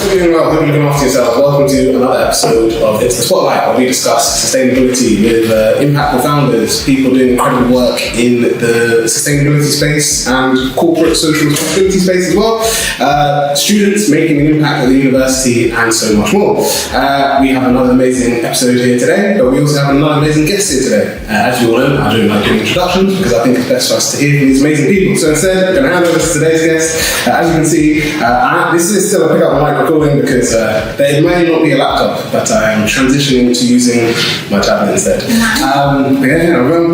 you're doing well. Hope you're looking after yourself. Welcome to another episode of It's the Spotlight, where we discuss sustainability with impactful founders, people doing incredible work in the sustainability space and corporate social responsibility space as well, students making an impact at the university, and so much more. We have another amazing episode here today, but we also have another amazing guest here today. As you all know, I don't like doing introductions because I think it's best for us to hear from these amazing people. So instead, I'm going to hand over to today's guest. As you can see, this is still a pick up the mic recording because there may not be a laptop, but I am transitioning to using my tablet instead. I'm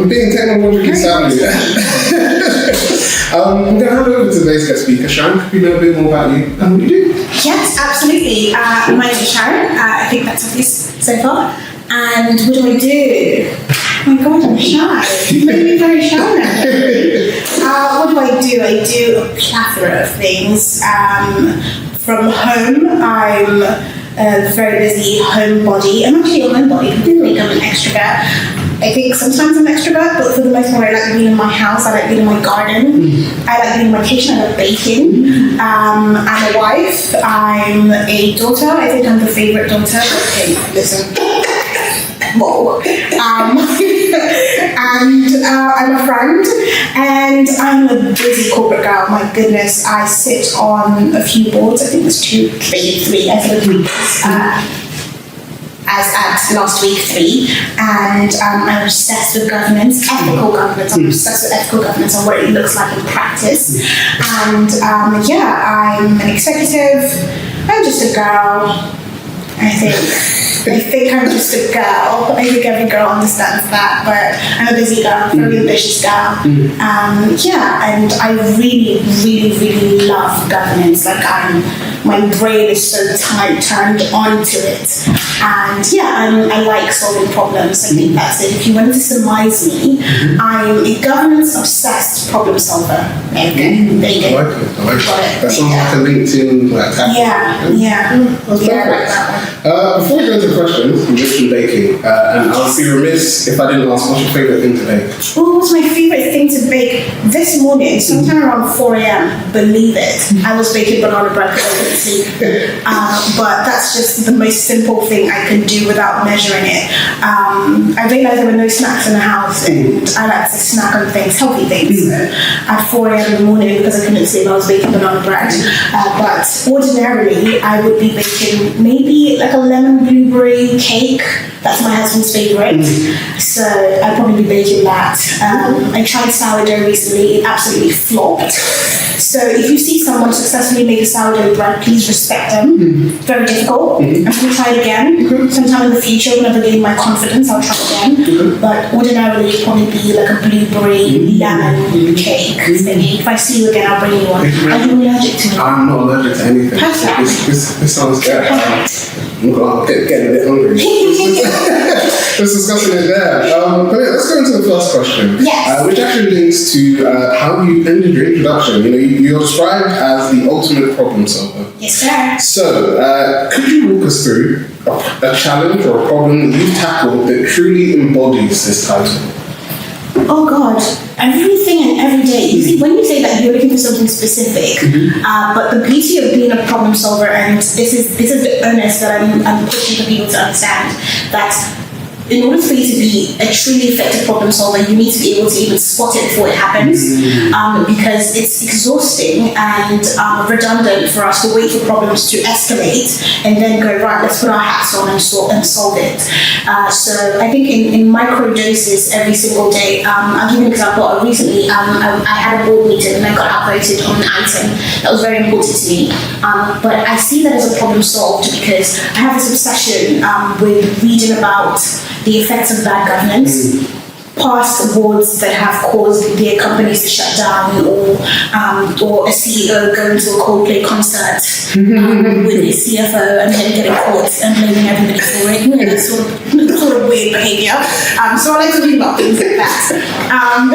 being technologically savvy. I'm going to hand over to today's guest speaker. Sharon, could you know a bit more about you and what you do? Yes, absolutely. My name is Sharon. I think that's obvious so far. And what do I do? Oh my God, I'm shy. You made me very shy now. What do? I do a plethora of things. From home, I'm a very busy homebody. I'm actually a homebody. People think I'm an extrovert. I think sometimes I'm an extrovert, but for the most part, I like being in my house. I like being in my garden. I like being in my kitchen. I love baking. I'm a wife. I'm a daughter. I think I'm the favorite daughter. Okay, listen. Whoa. And I'm a friend, and I'm a busy corporate girl. My goodness, I sit on a few boards. I think there's three. I think 3. As at last week 3, and I'm obsessed with governance, ethical governance. I'm obsessed with ethical governance and what it looks like in practice. And I'm an executive. I'm just a girl. I think I'm just a girl. I think every girl understands that, but I'm a busy girl, very ambitious girl. And I really, really, really love governance. Like my brain is so turned onto it. And I like solving problems. I think that's it. If you wanted to surmise me, I'm a governance-obsessed problem solver. Okay, there you go. I like it. That sounds like a LinkedIn tag. That's perfect. Before we go into questions, you mentioned baking, and I would be remiss if I didn't ask what's your favourite thing to bake? Oh, what's my favourite thing to bake? This morning, sometime around 4 a.m, believe it, I was baking banana bread because I couldn't sleep. But that's just the most simple thing I can do without measuring it. I realised there were no snacks in the house, and I like to snack on things, healthy things. At 4 a.m. in the morning, because I couldn't sleep, I was baking banana bread. But ordinarily, I would be baking maybe like a lemon blueberry cake. That's my husband's favourite. So I'd probably be baking that. I tried sourdough recently. It absolutely flopped. So if you see someone successfully make a sourdough bread, please respect them. Very difficult. I'm going to try it again. Sometime in the future, whenever I gain my confidence, I'll try again. But ordinarily, it'd probably be like a blueberry lemon cake thingy. If I see you again, I'll bring you one. Are you allergic to it? I'm not allergic to anything. Perfect. This sounds good. I'm getting a bit hungry. Let's discuss it there. But let's go into the first question. Yes. Which actually links to how you ended your introduction. You're described as the ultimate problem solver. Yes, sir. So, could you walk us through a challenge or a problem that you've tackled that truly embodies this title? Oh God, everything and every day. You see, when you say that, you're looking for something specific. But the beauty of being a problem solver, and this is the onus that I'm pushing for people to understand, that in order for you to be a truly effective problem solver, you need to be able to even spot it before it happens, because it's exhausting and redundant for us to wait for problems to escalate and then go, right, let's put our hats on and solve it. So I think in micro doses every single day. I'll give you an example. Recently, I had a board meeting and I got outvoted on an item that was very important to me. But I see that as a problem solved because I have this obsession with reading about the effects of bad governance, past boards that have caused their companies to shut down, or a CEO going to a Coldplay concert with his CFO and then getting caught and blaming everybody for it. That's sort of weird behaviour. So I like to read about things like that.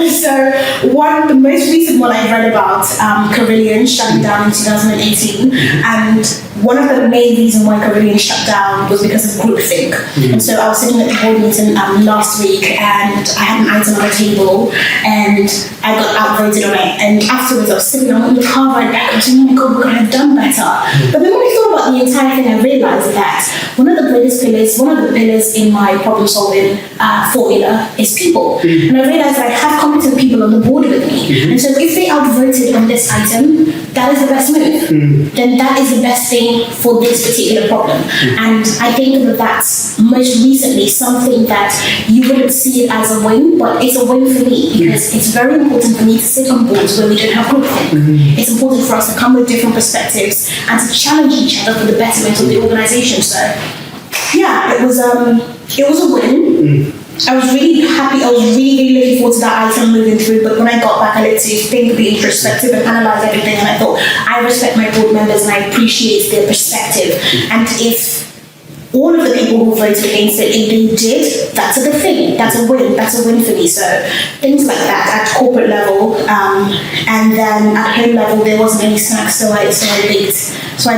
So the most recent one I read about, Carillion shutting down in 2018, and one of the main reasons why Caribbean shut down was because of groupthink. And so I was sitting at the board meeting last week, and I had an item on the table, and I got outvoted on it. And afterwards, I was sitting on the car ride back, I was saying, oh my God, we could have done better. But then when I thought about the entire thing, I realized that one of the pillars in my problem-solving formula is people. And I realized that I have competent people on the board with me. And so if they outvoted on this item, that is the best move. Then that is the best thing for this particular problem. And I think that that's most recently something that you wouldn't see it as a win, but it's a win for me because it's very important for me to sit on boards where we don't have groupthink. It's important for us to come with different perspectives and to challenge each other for the betterment of the organization. So yeah, it was a win. I was really happy. I was really looking forward to that item moving through. But when I got back, I had to think, be introspective, and analyze everything. And I thought, I respect my board members and I appreciate their perspective. And if all of the people who voted against it, if they did, that's a good thing. That's a win. That's a win for me. So things like that at corporate level, and then at home level, there wasn't any snacks, so I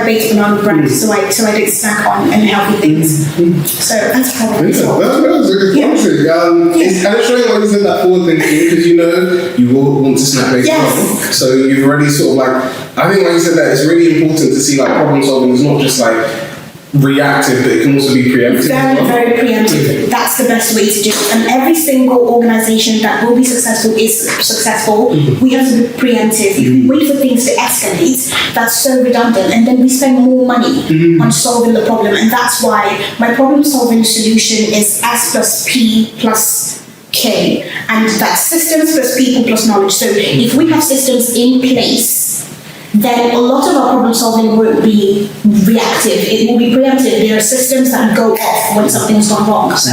baked banana bread, so I did snack on and healthy things. So that's probably that's a good point. And it's showing what you said, that forward thinking, because you know you will want to snack later on. So you've already sort of I think when you said that, it's really important to see problem solving is not just reactive, but it can also be preemptive. Very preemptive. That's the best way to do it. And every single organization that will be successful is successful. We have to be preemptive. If we wait for things to escalate, that's so redundant. And then we spend more money on solving the problem. And that's why my problem solving solution is S plus P plus K. And that's systems plus people plus knowledge. So if we have systems in place, then a lot of our problem solving won't be reactive. It will be preemptive. There are systems that go off when something's gone wrong. So,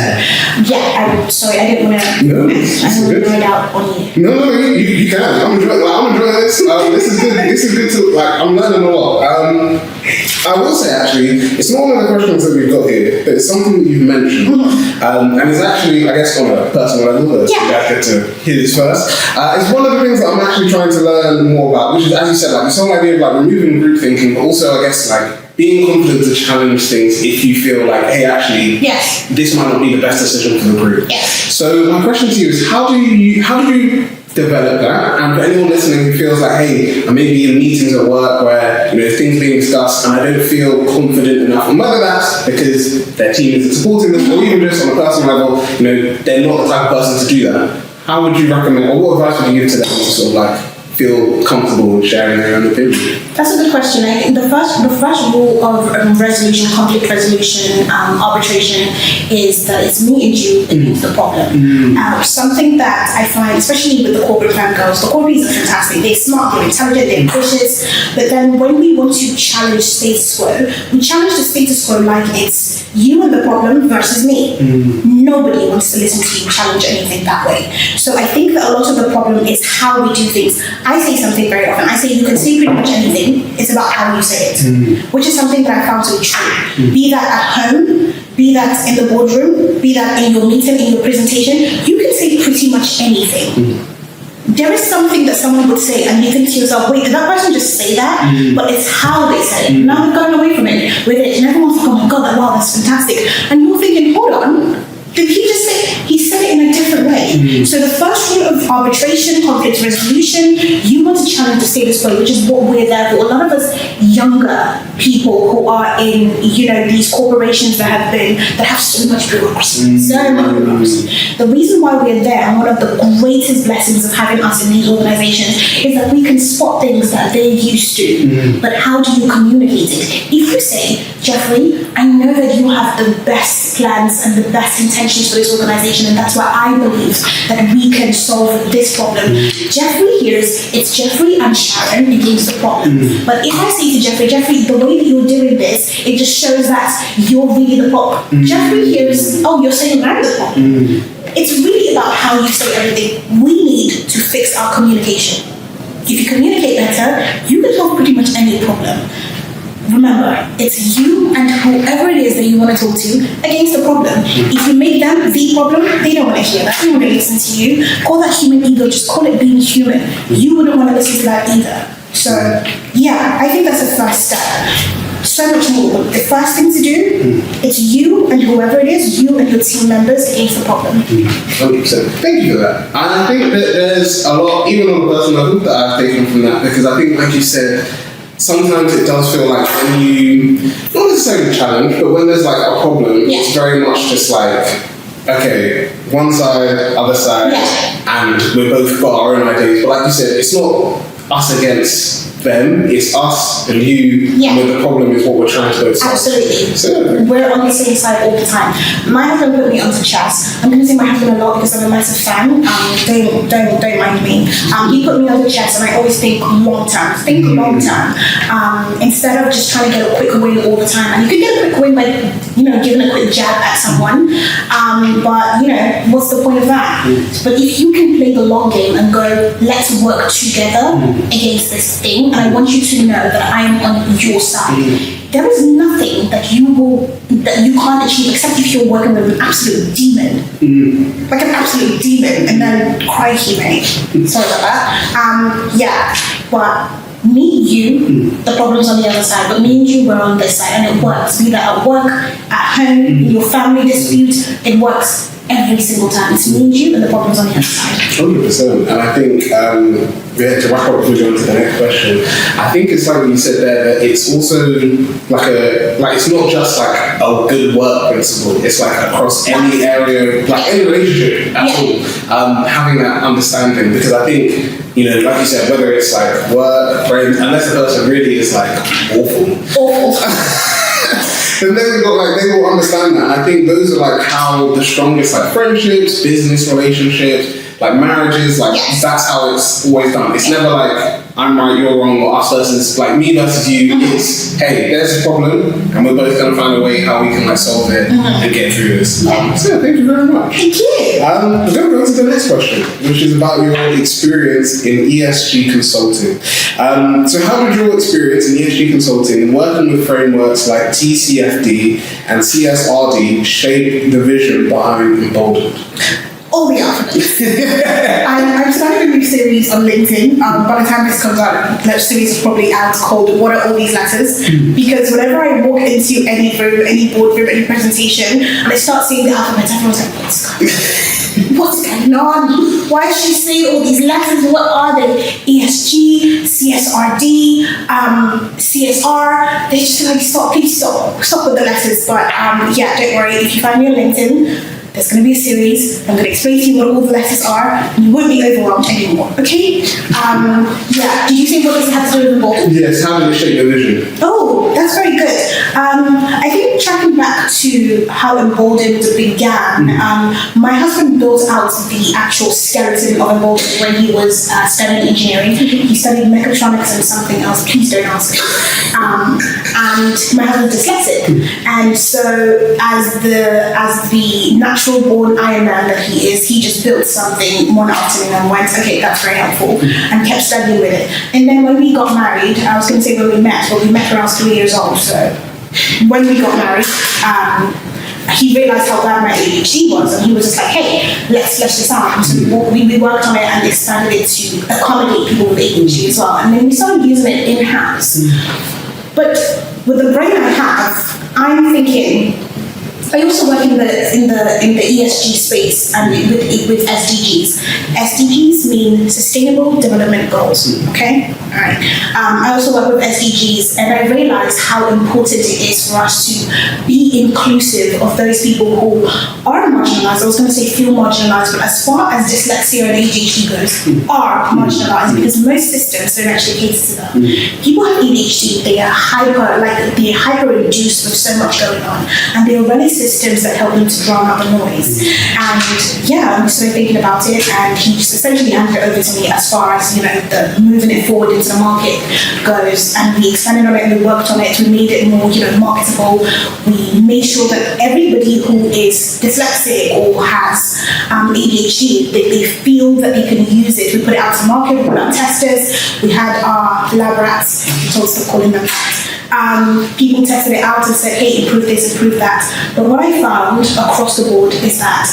yeah, I'm sorry, I didn't want to throw it out on you. No, you can. I'm enjoying this. This is good. This is good to, I'm learning a lot. I will say, actually, it's not one of the questions that we've got here, but it's something that you've mentioned. And it's actually, I guess, on a personal level, that I get to hear this first. It's one of the things that I'm actually trying to learn more about, which is, as you said, this whole idea of removing group thinking, but also, I guess, being confident to challenge things if you feel hey, actually, this might not be the best decision for the group. So my question to you is, how do you develop that? And for anyone listening who feels hey, I may be in meetings at work where things being discussed and I don't feel confident enough, and whether that's because their team isn't supporting them or even just on a personal level, they're not the type of person to do that. How would you recommend, or what advice would you give to them to sort of feel comfortable with sharing their own opinion? That's a good question. I think the first rule of conflict resolution, arbitration is that it's me and you against the problem. Something that I find, especially with the corporate fan girls, the corporates are fantastic. They're smart, they're intelligent, they're ambitious. But then when we want to challenge status quo, we challenge the status quo like it's you and the problem versus me. Nobody wants to listen to you challenge anything that way. So I think that a lot of the problem is how we do things. I say something very often. I say you can say pretty much anything. It's about how you say it, which is something that I found to be true. Be that at home, be that in the boardroom, be that in your meeting, in your presentation, you can say pretty much anything. There is something that someone would say, and you think to yourself, wait, did that person just say that? But it's how they said it. Now they've gotten away from it with it, and everyone's like, oh my God, wow, that's fantastic. And you're thinking, hold on. Did he just say, he said it in a different way? So the first rule of arbitration, conflict resolution, you want to challenge the status quo, which is what we're there for. A lot of us younger people who are in, these corporations that have so much bureaucracy, The reason why we're there, and one of the greatest blessings of having us in these organizations, is that we can spot things that they're used to. But how do you communicate it? If you say, Jeffrey, I know that you have the best plans and the best intentions for this organization, and that's why I believe that we can solve this problem. Jeffrey hears it's Jeffrey and Sharon against the problem. But if I say to Jeffrey, the way that you're doing this, it just shows that you're really the problem. Jeffrey hears, oh, you're saying I'm the problem. It's really about how you say everything. We need to fix our communication. If you communicate better, you can solve pretty much any problem. Remember, it's you and whoever it is that you want to talk to against the problem. If you make them the problem, they don't want to hear that. They don't want to listen to you. Call that human ego. Just call it being human. You wouldn't want to listen to that either. So, yeah, I think that's the first step. so much more. The first thing to do, it's you and whoever it is, you and your team members against the problem. 100%. Thank you for that. And I think that there's a lot, even on a personal level, that I've taken from that, because I think, like you said, sometimes it does feel like when you, not necessarily challenge, but when there's like a problem, it's very much just like, okay, one side, other side, and we've both got our own ideas. But like you said, it's not us against them, it's us and you, and the problem is what we're trying to solve. Absolutely. So, we're on the same side all the time. My husband put me onto chess. I'm going to say my husband a lot because I'm a massive fan. Don't mind me. He put me onto chess, and I always think long term. Think long term. Instead of just trying to get a quick win all the time. And you could get a quick win by, giving a quick jab at someone. But what's the point of that? But if you can play the long game and go, let's work together against this thing, and I want you to know that I am on your side. There is nothing that you can't achieve except if you're working with an absolute demon. Like an absolute demon, and then crikey, mate. Sorry about that. But me, you, the problem's on the other side, but me and you, we're on this side, and it works. Be that at work, at home, in your family dispute, it works every single time. It's me and you, and the problem's on the other side. 100%. And I think, to wrap up before we go on to the next question, I think it's like what you said there, that it's also like it's not just like a good work principle, it's like across any area, like any relationship at all, having that understanding, because I think, like you said, whether it's like work, friends, unless the person really is like awful. Then they will understand that. I think those are like how the strongest like friendships, business relationships, like marriages, like that's how it's always done. It's never like I'm right, you're wrong, or us versus like me versus you. It's hey, there's a problem, and we're both gonna find a way how we can like solve it and get through this. So thank you very much. Thank you. We're gonna go to the next question, which is about your experience in ESG consulting. So how did your experience in ESG consulting and working with frameworks like TCFD and CSRD shape the vision behind Emboldened? All the alphabet. I'm starting a new series on LinkedIn. By the time this comes out, that series is probably out called "What Are All These Letters?" Because whenever I walk into any room, any boardroom, any presentation, and I start seeing the alphabet, everyone's like, "What's going on? Why is she saying all these letters? What are they? ESG, CSRD, CSR?" They just like stop with the letters. But don't worry. If you find me on LinkedIn, there's going to be a series. I'm going to explain to you what all the letters are, and you won't be overwhelmed anymore, okay? Did you say what does it have to do with Emboldened? Yes, how did it shape your vision? Oh, that's very good. I think tracking back to how Emboldened began, my husband built out the actual skeleton of Emboldened when he was studying engineering. He studied mechatronics and something else, please don't ask me. And my husband's dyslexic. And so as the natural born Iron Man that he is, he just built something one afternoon and went, okay, that's very helpful, and kept studying with it. And then when we got married, I was going to say when we met, but we met when I was 3 years old, so when we got married, he realized how bad my ADHD was, and he was just like, hey, let's flesh this out. So we worked on it and expanded it to accommodate people with ADHD as well, and then we started using it in-house. But with the brain I have, I'm thinking, I also work in the ESG space and with SDGs. SDGs mean Sustainable Development Goals. Okay, all right. I also work with SDGs, and I realize how important it is for us to be inclusive of those people who are marginalized. I was going to say feel marginalized, but as far as dyslexia and ADHD goes, are marginalized because most systems don't actually cater to them. People have ADHD; they are hyper-induced with so much going on, and they are running systems that help them to drown out the noise. And I'm sort of thinking about it, and he just essentially handed it over to me as far as the moving it forward into the market goes. And we expanded on it, and we worked on it, we made it more marketable. We made sure that everybody who is dyslexic or has ADHD, they feel that they can use it. We put it out to market, we put out testers, we had our lab rats, we told stop calling them rats. People tested it out and said, hey, improve this, improve that. But what I found across the board is that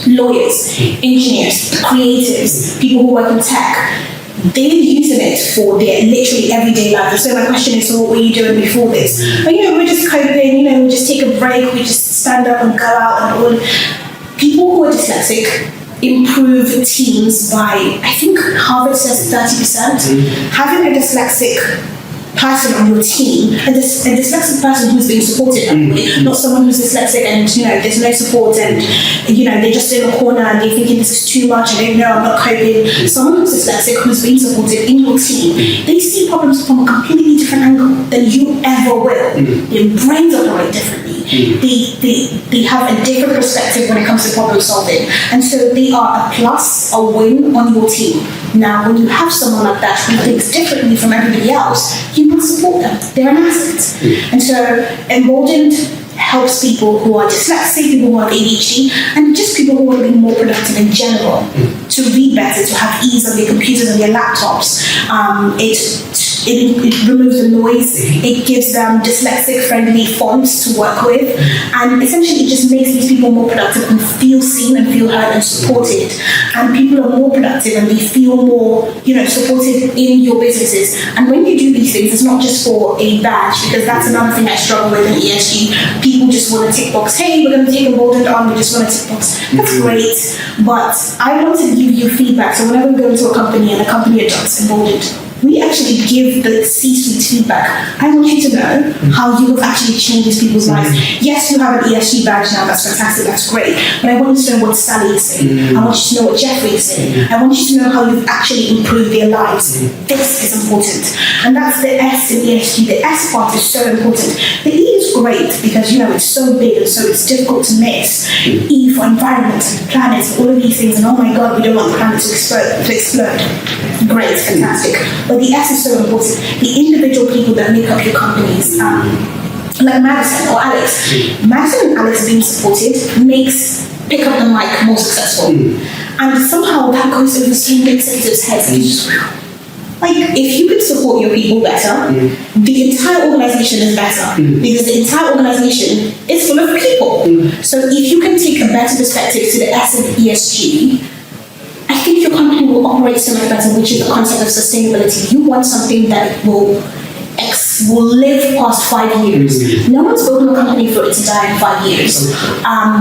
lawyers, engineers, creatives, people who work in tech, they're using it for their literally everyday life. And so my question is, so what were you doing before this? But we're just coping, we just take a break, we just stand up and go out and all. People who are dyslexic improve teams by, I think Harvard says 30%. Having a dyslexic person on your team, a dyslexic person who's being supported, not someone who's dyslexic and there's no support and they're just in a corner and they're thinking this is too much and I'm not coping. Someone who's dyslexic who's being supported in your team, they see problems from a completely different angle than you ever will. Their brains operate differently. They have a different perspective when it comes to problem solving, and so they are a plus, a win on your team. Now, when you have someone like that who thinks differently from everybody else, you must support them. They're an asset. And so Emboldened helps people who are dyslexic, people who have ADHD, and just people who want to be more productive in general, to read better, to have ease on their computers and their laptops. It removes the noise, it gives them dyslexic-friendly fonts to work with, and essentially it just makes these people more productive and feel seen and feel heard and supported. And people are more productive and they feel more, supported in your businesses. And when you do these things, it's not just for a badge, because that's another thing I struggle with in ESG. People just want to tick box. Hey, we're going to take Emboldened on, we just want to tick box. That's great, but I want to give you feedback. So whenever we go into a company and the company adopts Emboldened, we actually give the C-suite feedback. I want you to know how you have actually changed these people's lives. Yes, you have an ESG badge now, that's fantastic, that's great, but I want you to know what Sally is saying. I want you to know what Jeffrey is saying. I want you to know how you've actually improved their lives. This is important. And that's the S in ESG. The S part is so important. The E is great because, it's so big and so it's difficult to miss. E for environment, planets, all of these things, and oh my God, we don't want the planet to explode. Great, fantastic. But the S is so important. The individual people that make up your companies, like Madison or Alex. Madison and Alex being supported makes pick up the mic more successful. And somehow that goes over so many executives' heads. And you just, if you can support your people better, the entire organization is better. Because the entire organization is full of people. So if you can take a better perspective to the S of ESG, I think your company will operate so much better, which is the concept of sustainability. You want something that will live past 5 years. No one's building a company for it to die in 5 years.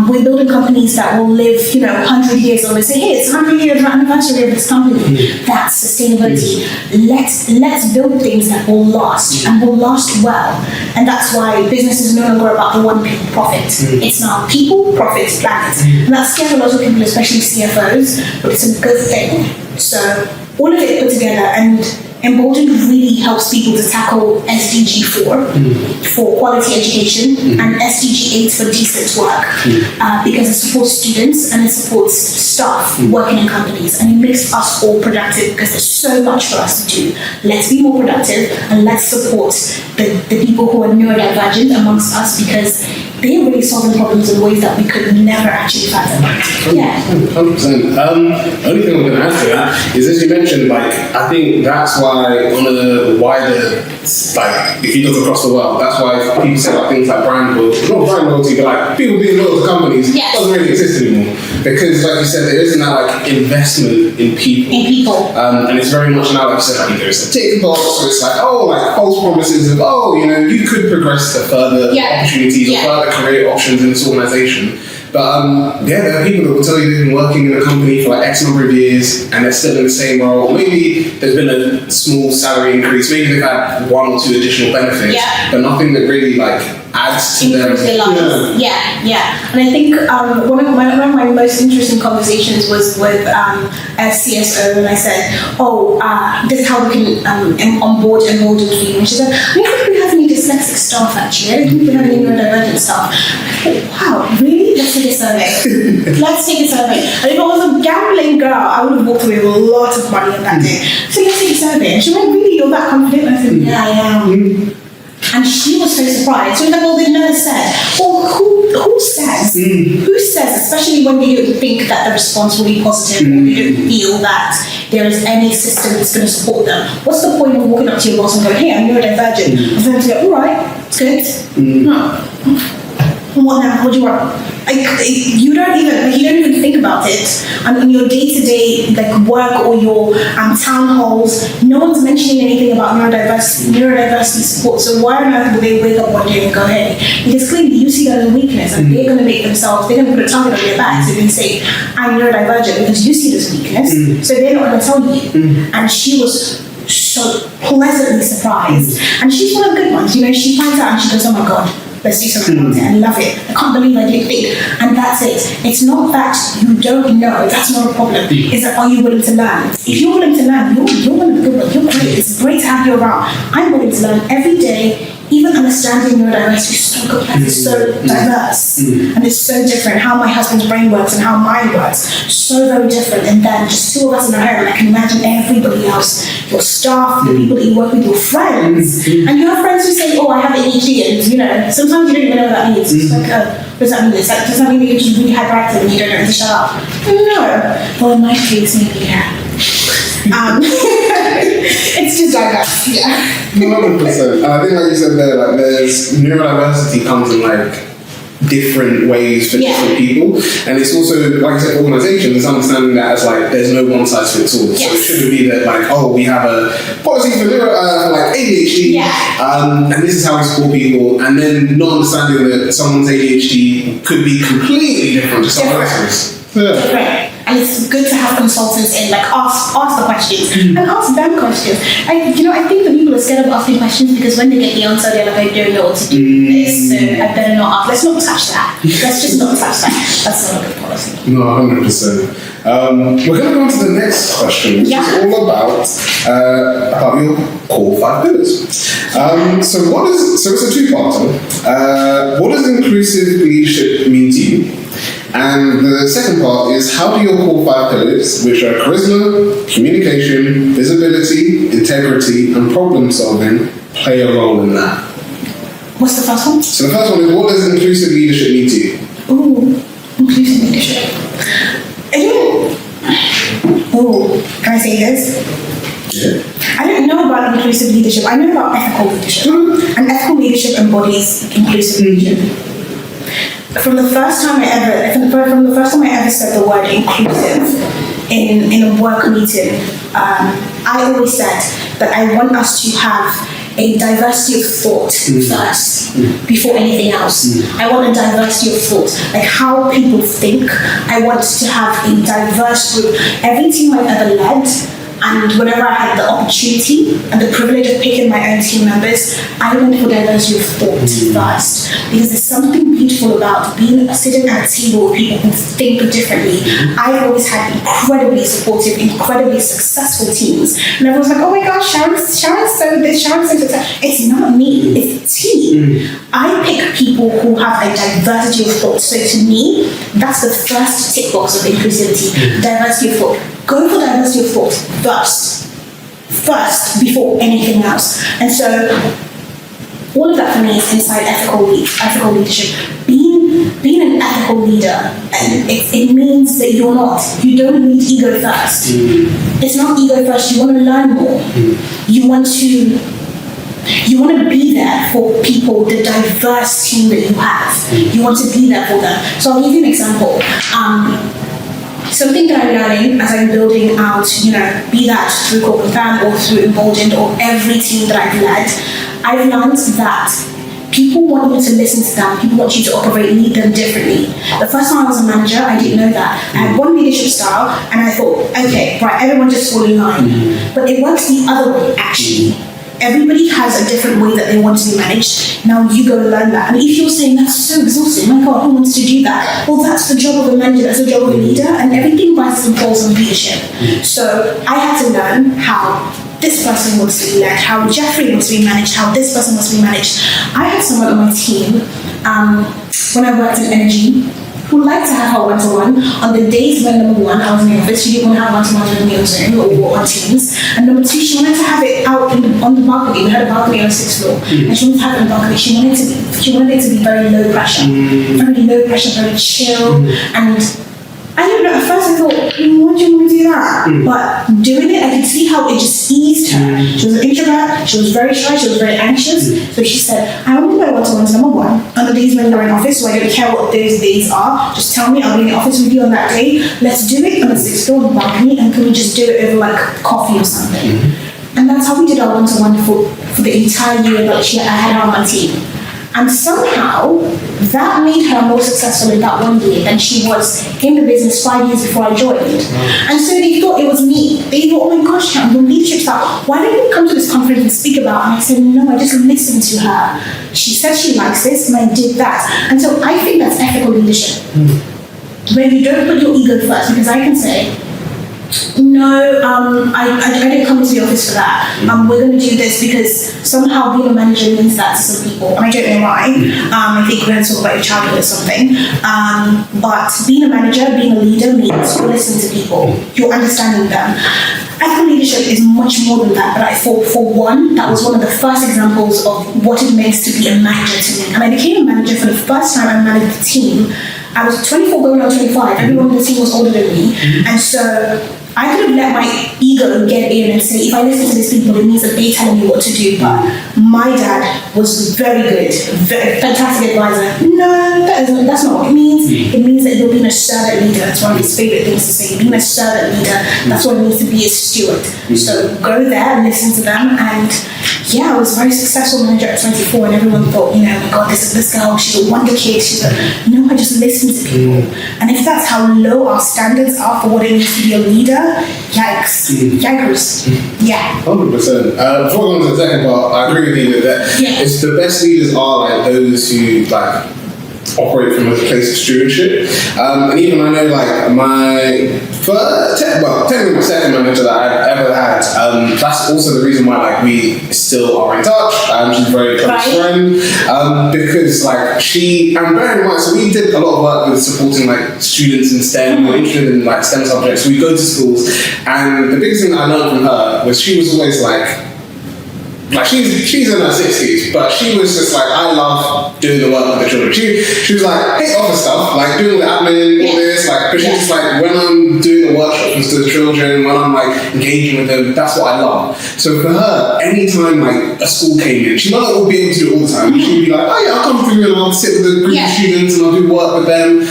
We're building companies that will live, 100 years, and we say, hey, it's 100 years anniversary of this company. That's sustainability. Let's build things that will last and will last well. And that's why business is no longer about the one profit. It's now people, profit, planet. And that scares a lot of people, especially CFOs, but it's a good thing. So all of it put together, and Emboldened really helps people to tackle SDG 4 for quality education and SDG 8 for decent work, because it supports students and it supports staff working in companies, and it makes us all productive because there's so much for us to do. Let's be more productive and let's support the people who are neurodivergent amongst us, because they're really solving problems in ways that we could never actually fathom. 100%. The only thing I'm going to add to that is, as you mentioned, I think that's why on a wider, if you look across the world, that's why people say things like brand loyalty, not brand loyalty, but people being loyal to companies doesn't really exist anymore. Because, like you said, there isn't that investment in people. And it's very much now, like you said, there's a tick box, so it's false promises of, you could progress to further opportunities or further career options in this organization. But there are people that will tell you they've been working in a company for X number of years and they're still in the same role. Or maybe there's been a small salary increase. Maybe they've had 1 or 2 additional benefits, but nothing that really adds to their lives. And I think one of my most interesting conversations was with a CSO, and I said, this is how we can onboard Emboldened for you. And she said, I don't think we have any dyslexic staff actually. I don't think we have any neurodivergent staff. Wow, really? Let's take a survey. And if I was a gambling girl, I would have walked away with a lot of money on that day. So let's take a survey. And she went, really, you're that confident? And I said, yeah, I am. And she was so surprised. She was like, well, they never said. Well, who says? Who says, especially when you don't think that the response will be positive, or you don't feel that there is any system that's going to support them? What's the point of walking up to your boss and going, hey, I'm neurodivergent? And then to go, all right, it's good. No. What now? What do you want? you don't even think about it. And in your day-to-day work or your town halls, no one's mentioning anything about neurodiversity support. So why on earth would they wake up one day and go, hey? Because clearly you see that as a weakness, and they're going to put a target on your back to say, I'm neurodivergent, because you see this weakness. So they're not going to tell you. And she was so pleasantly surprised. And she's one of the good ones. She finds out and she goes, oh my God, let's do something about it. I love it. I can't believe I did it. And that's it. It's not that you don't know. That's not a problem. It's that, are you willing to learn? If you're willing to learn, you're one of the good ones. You're great. It's great to have you around. I'm willing to learn every day. Even understanding neurodiversity is so complex, it's so diverse, and it's so different. How my husband's brain works and how mine works, so very different. And then just two of us in a home, and I can imagine everybody else, your staff, the people that you work with, your friends. And you have friends who say, oh, I have ADHD, and sometimes you don't even know what that means. It's like, what does that mean? Does that mean that you're just really hyperactive and you don't know when to shut up? No. Well, in my case, maybe, yeah. It's just diverse, yeah. 100%. And I think, like you said there, there's neurodiversity comes in different ways for different people, and it's also, like I said, organizations understanding that as there's no one size fits all. Yes. So it shouldn't be that we have a policy for ADHD, and this is how we support people, and then not understanding that someone's ADHD could be completely different to someone else's. Different. And it's good to have consultants in, ask the questions and ask them questions. I think that people are scared of asking questions because when they get the answer, they're like, I don't know what to do with this, so I better not ask. Let's not touch that. Let's just not touch that. That's not a good policy. No, 100%. We're going to go on to the next question, which is all about your core 5 pillars. So it's a two-parter. What does inclusive leadership mean to you? And the second part is, how do your core 5 pillars, which are charisma, communication, visibility, integrity, and problem solving, play a role in that? What's the first one? So the first one is, what does inclusive leadership mean to you? Ooh, inclusive leadership. Can I say this? Yeah. I don't know about inclusive leadership. I know about ethical leadership. And ethical leadership embodies inclusive leadership. From the first time I ever said the word inclusive in a work meeting, I always said that I want us to have a diversity of thought first before anything else. I want a diversity of thought, how people think. I want to have a diverse group. Every team I've ever led, and whenever I had the opportunity and the privilege of picking my own team members, I went for diversity of thought first. Because there's something beautiful about sitting at a table with people who think differently. I've always had incredibly supportive, incredibly successful teams. And everyone's like, oh my gosh, Sharon's so this, Sharon's so successful. It's not me, it's the team. I pick people who have a diversity of thought. So to me, that's the first tick box of inclusivity, diversity of thought. Go for diversity of thought first before anything else. And so all of that for me is inside ethical leadership. Being an ethical leader, and it means that you don't need ego first. It's not ego first. You want to learn more. You want to be there for people, the diverse team that you have. You want to be there for them. So I'll give you an example. Something that I'm learning as I'm building out, be that through Corporate Fan or through Emboldened or every team that I've led, I've learned that people want you to listen to them. People want you to lead them differently. The first time I was a manager, I didn't know that. I had one leadership style, and I thought, okay, right, everyone just fall in line. But it works the other way, actually. Everybody has a different way that they want to be managed. Now you go and learn that. And if you're saying that's so exhausting, my God, who wants to do that? Well, that's the job of a manager, that's the job of a leader, and everything rises and falls on leadership. So I had to learn how this person wants to be led, how Jeffrey wants to be managed, how this person wants to be managed. I had someone on my team when I worked in energy who liked to have her one-to-one. On the days when, number one, I was in the office, she didn't want to have one-to-one with me on Zoom or on Teams. And number two, she wanted to have it out on the balcony. We had a balcony on the 6th floor. And she wanted to have it on the balcony. She wanted it to be very low pressure. Very low pressure, very chill. And I don't know, at first I thought, what do you want me to do that. But doing it, I could see how it just eased her. She was an introvert, she was very shy, she was very anxious. So she said, I only do my one-to-ones, number one, on the days when you're in office, so I don't care what those days are. Just tell me, I'll be in the office with you on that day. Let's do it on the 6th floor of the balcony, and can we just do it over like coffee or something? And that's how we did our one-to-one for the entire year that I had her on my team. And somehow, that made her more successful in that one year than she was in the business 5 years before I joined. And so they thought it was me. They thought, oh my gosh, Sharon, your leadership style, why don't you come to this conference and speak about it? And I said, no, I just listened to her. She said she likes this, and I did that. And so I think that's ethical leadership. Where you don't put your ego first, because I can say, no, I didn't come into the office for that. We're going to do this because somehow being a manager means that to some people, and I don't know why. I think we're going to talk about your childhood or something. But being a manager, being a leader means you're listening to people, you're understanding them. Ethical leadership is much more than that, but I thought for one, that was one of the first examples of what it means to be a manager to me. And I became a manager for the first time I managed a team. I was 24 going on 25, everyone in the team was older than me. And so I could have let my ego get in and say, if I listen to these people, it means that they're telling me what to do. But my dad was very good, fantastic advisor. No, that's not what it means. It means that you're being a servant leader. That's one of his favorite things to say. Being a servant leader, that's what it means to be a steward. So go there and listen to them. And yeah, I was a very successful manager at 24, and everyone thought, oh my God, this girl, she's a wonder kid. No, I just listen to people. And if that's how low our standards are for what it means to be a leader, yikes. Yikers. Yeah. 100%. Before we go on to the second part, I agree with you that it's the best leaders are like those who like operate from a place of stewardship. And even I know like my technically my second manager that I've ever had, that's also the reason why like we still are in touch. She's a very close friend. Because like and bear in mind, so we did a lot of work with supporting like students in STEM, we're interested in like STEM subjects. We go to schools, and the biggest thing that I learned from her was she was always like she's in her 60s, but she was just like, I love doing the work with the children. She was like, hey, office stuff, like doing the admin, all this, like, but she's just like, when I'm doing the workshops with the children, when I'm like engaging with them, that's what I love. So for her, anytime like a school came in, she might not be able to do it all the time. She'd be like, oh yeah, I'll come through and I'll sit with a group of students and I'll do work with them.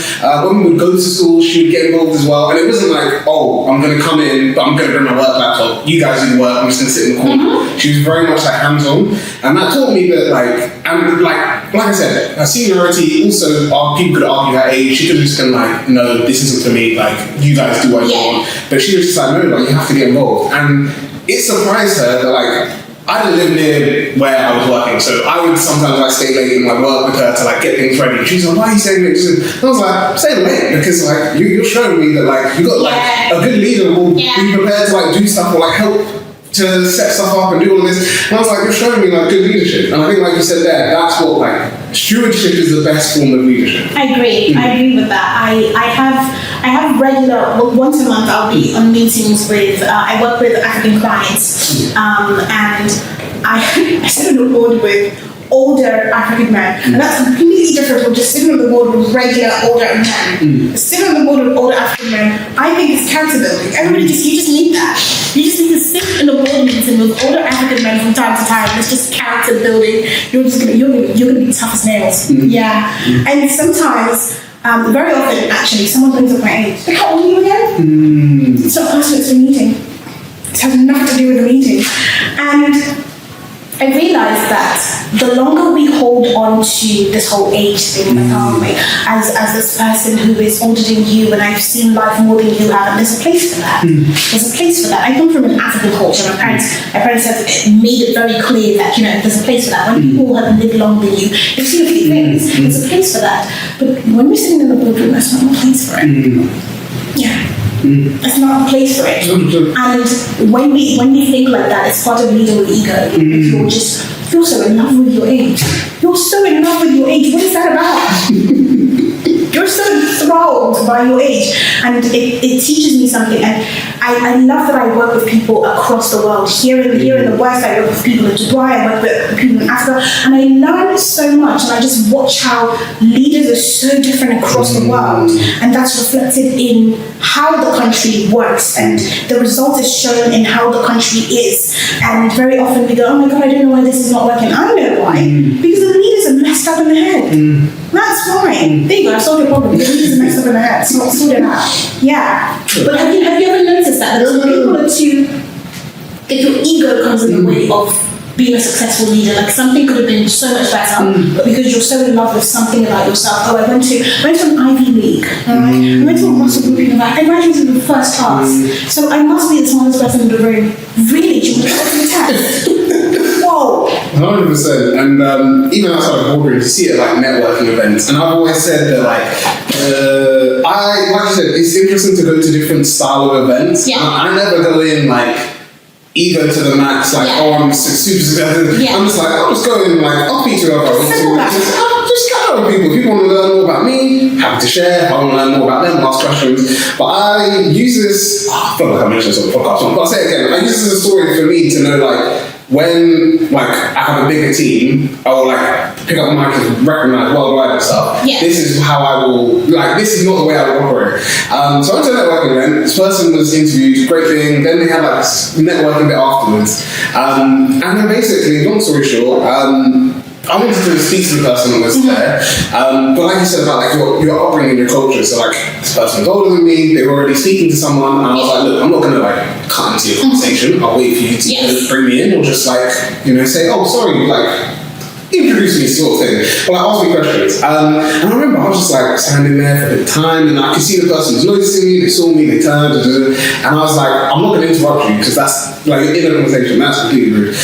When we would go to school, she would get involved as well. And it wasn't like, oh, I'm going to come in, but I'm going to bring my work laptop. You guys do the work, I'm just going to sit in the corner. She was very much like hands-on, and that taught me that like I said, her seniority also people could argue her age. She could have just been like, no, this isn't for me, like you guys do what you want. But she was just like, no, like you have to get involved. And it surprised her that like I didn't live near where I was working, so I would sometimes like stay late in my work with her to like get things ready. She was like, why are you staying late? I was like, I'm staying late because like you're showing me that like you got like a good leader who will be prepared to like do stuff or like help to set stuff up and do all this. And I was like, you're showing me like good leadership. And I think like you said there, that's what like stewardship is the best form of leadership. I agree. I agree with that. I have regular, once a month I'll be on meetings with, I work with African clients, and I sit on the board with older African men, and that's completely different from just sitting on the board with regular older men. Sitting on the board with older African men, I think it's character building. You just need that. You just need to sit in the board meeting with older African men from time to time. It's just character building. You're gonna be tough as nails. And sometimes, very often actually, someone brings up my age. Like, how old are you again? It's not pertinent to the meeting. It has nothing to do with the meeting. And I realized that the longer we hold on to this whole age thing, like, as this person who is older than you and I've seen life more than you have, and there's a place for that. There's a place for that. I come from an African culture. My parents have made it very clear that, there's a place for that. When people have lived longer than you, they've seen a few things. There's a place for that. But when we're sitting in the boardroom, there's not a place for it. It's not a place for it. And when we think like that, it's part of leading with ego. You're so in love with your age. You're so in love with your age. What is that about? you're so enthralled by your age, and it teaches me something. And I love that I work with people across the world. Here in the West, I work with people in Dubai, I work with people in Africa, and I learn so much. And I just watch how leaders are so different across the world, and that's reflected in how the country works, and the result is shown in how the country is. And very often we go, oh my God, I don't know why this is not working. I know why. Because the leaders are messed up in the head. That's fine. There you go, I solved your problem. The leaders are messed up in the head. It's not sorted out. Yeah. But have you ever noticed that people are too, that your ego comes in the way of being a successful leader? Like something could have been so much better, but because you're so in love with something about yourself. Oh, I went to an Ivy League. I went to a Russell Group University. I graduated in the first class. So I must be the smartest person in the room. Really? Do you want to go to the test? Whoa. 100%. And even outside of boardroom, to see it like networking events. And I've always said that like I said, it's interesting to go to different style of events. Yeah. I never go in like ego to the max, like, I'm super successful. Yeah. I'm just like, I'll just go in, like, I'll speak to whoever I want to. Just gather with people. If people want to learn more about me, happy to share. If I want to learn more about them, ask questions. But I use this, I feel like I mentioned this on the podcast, but I'll say it again. I use this as a story for me to know, like, when like I have a bigger team, I will like pick up the mic and recognize worldwide and stuff. Yeah. This is how I will, like, this is not the way I will operate. So I went to a networking event. This person was interviewed, great thing. Then they had like this networking bit afterwards. And then basically, long story short, I wanted to speak to the person that was there, but like you said about like your upbringing, your culture. So like this person was older than me, they were already speaking to someone, and I was like, look, I'm not gonna like cut into your conversation. I'll wait for you to bring me in, or just like say, oh sorry, like introduce me sort of thing, but like ask me questions. And I remember I was just like standing there for a bit of time, and I could see the person was noticing me. They saw me, they turned, and I was like, I'm not gonna interrupt you because that's like in a conversation. That's completely rude.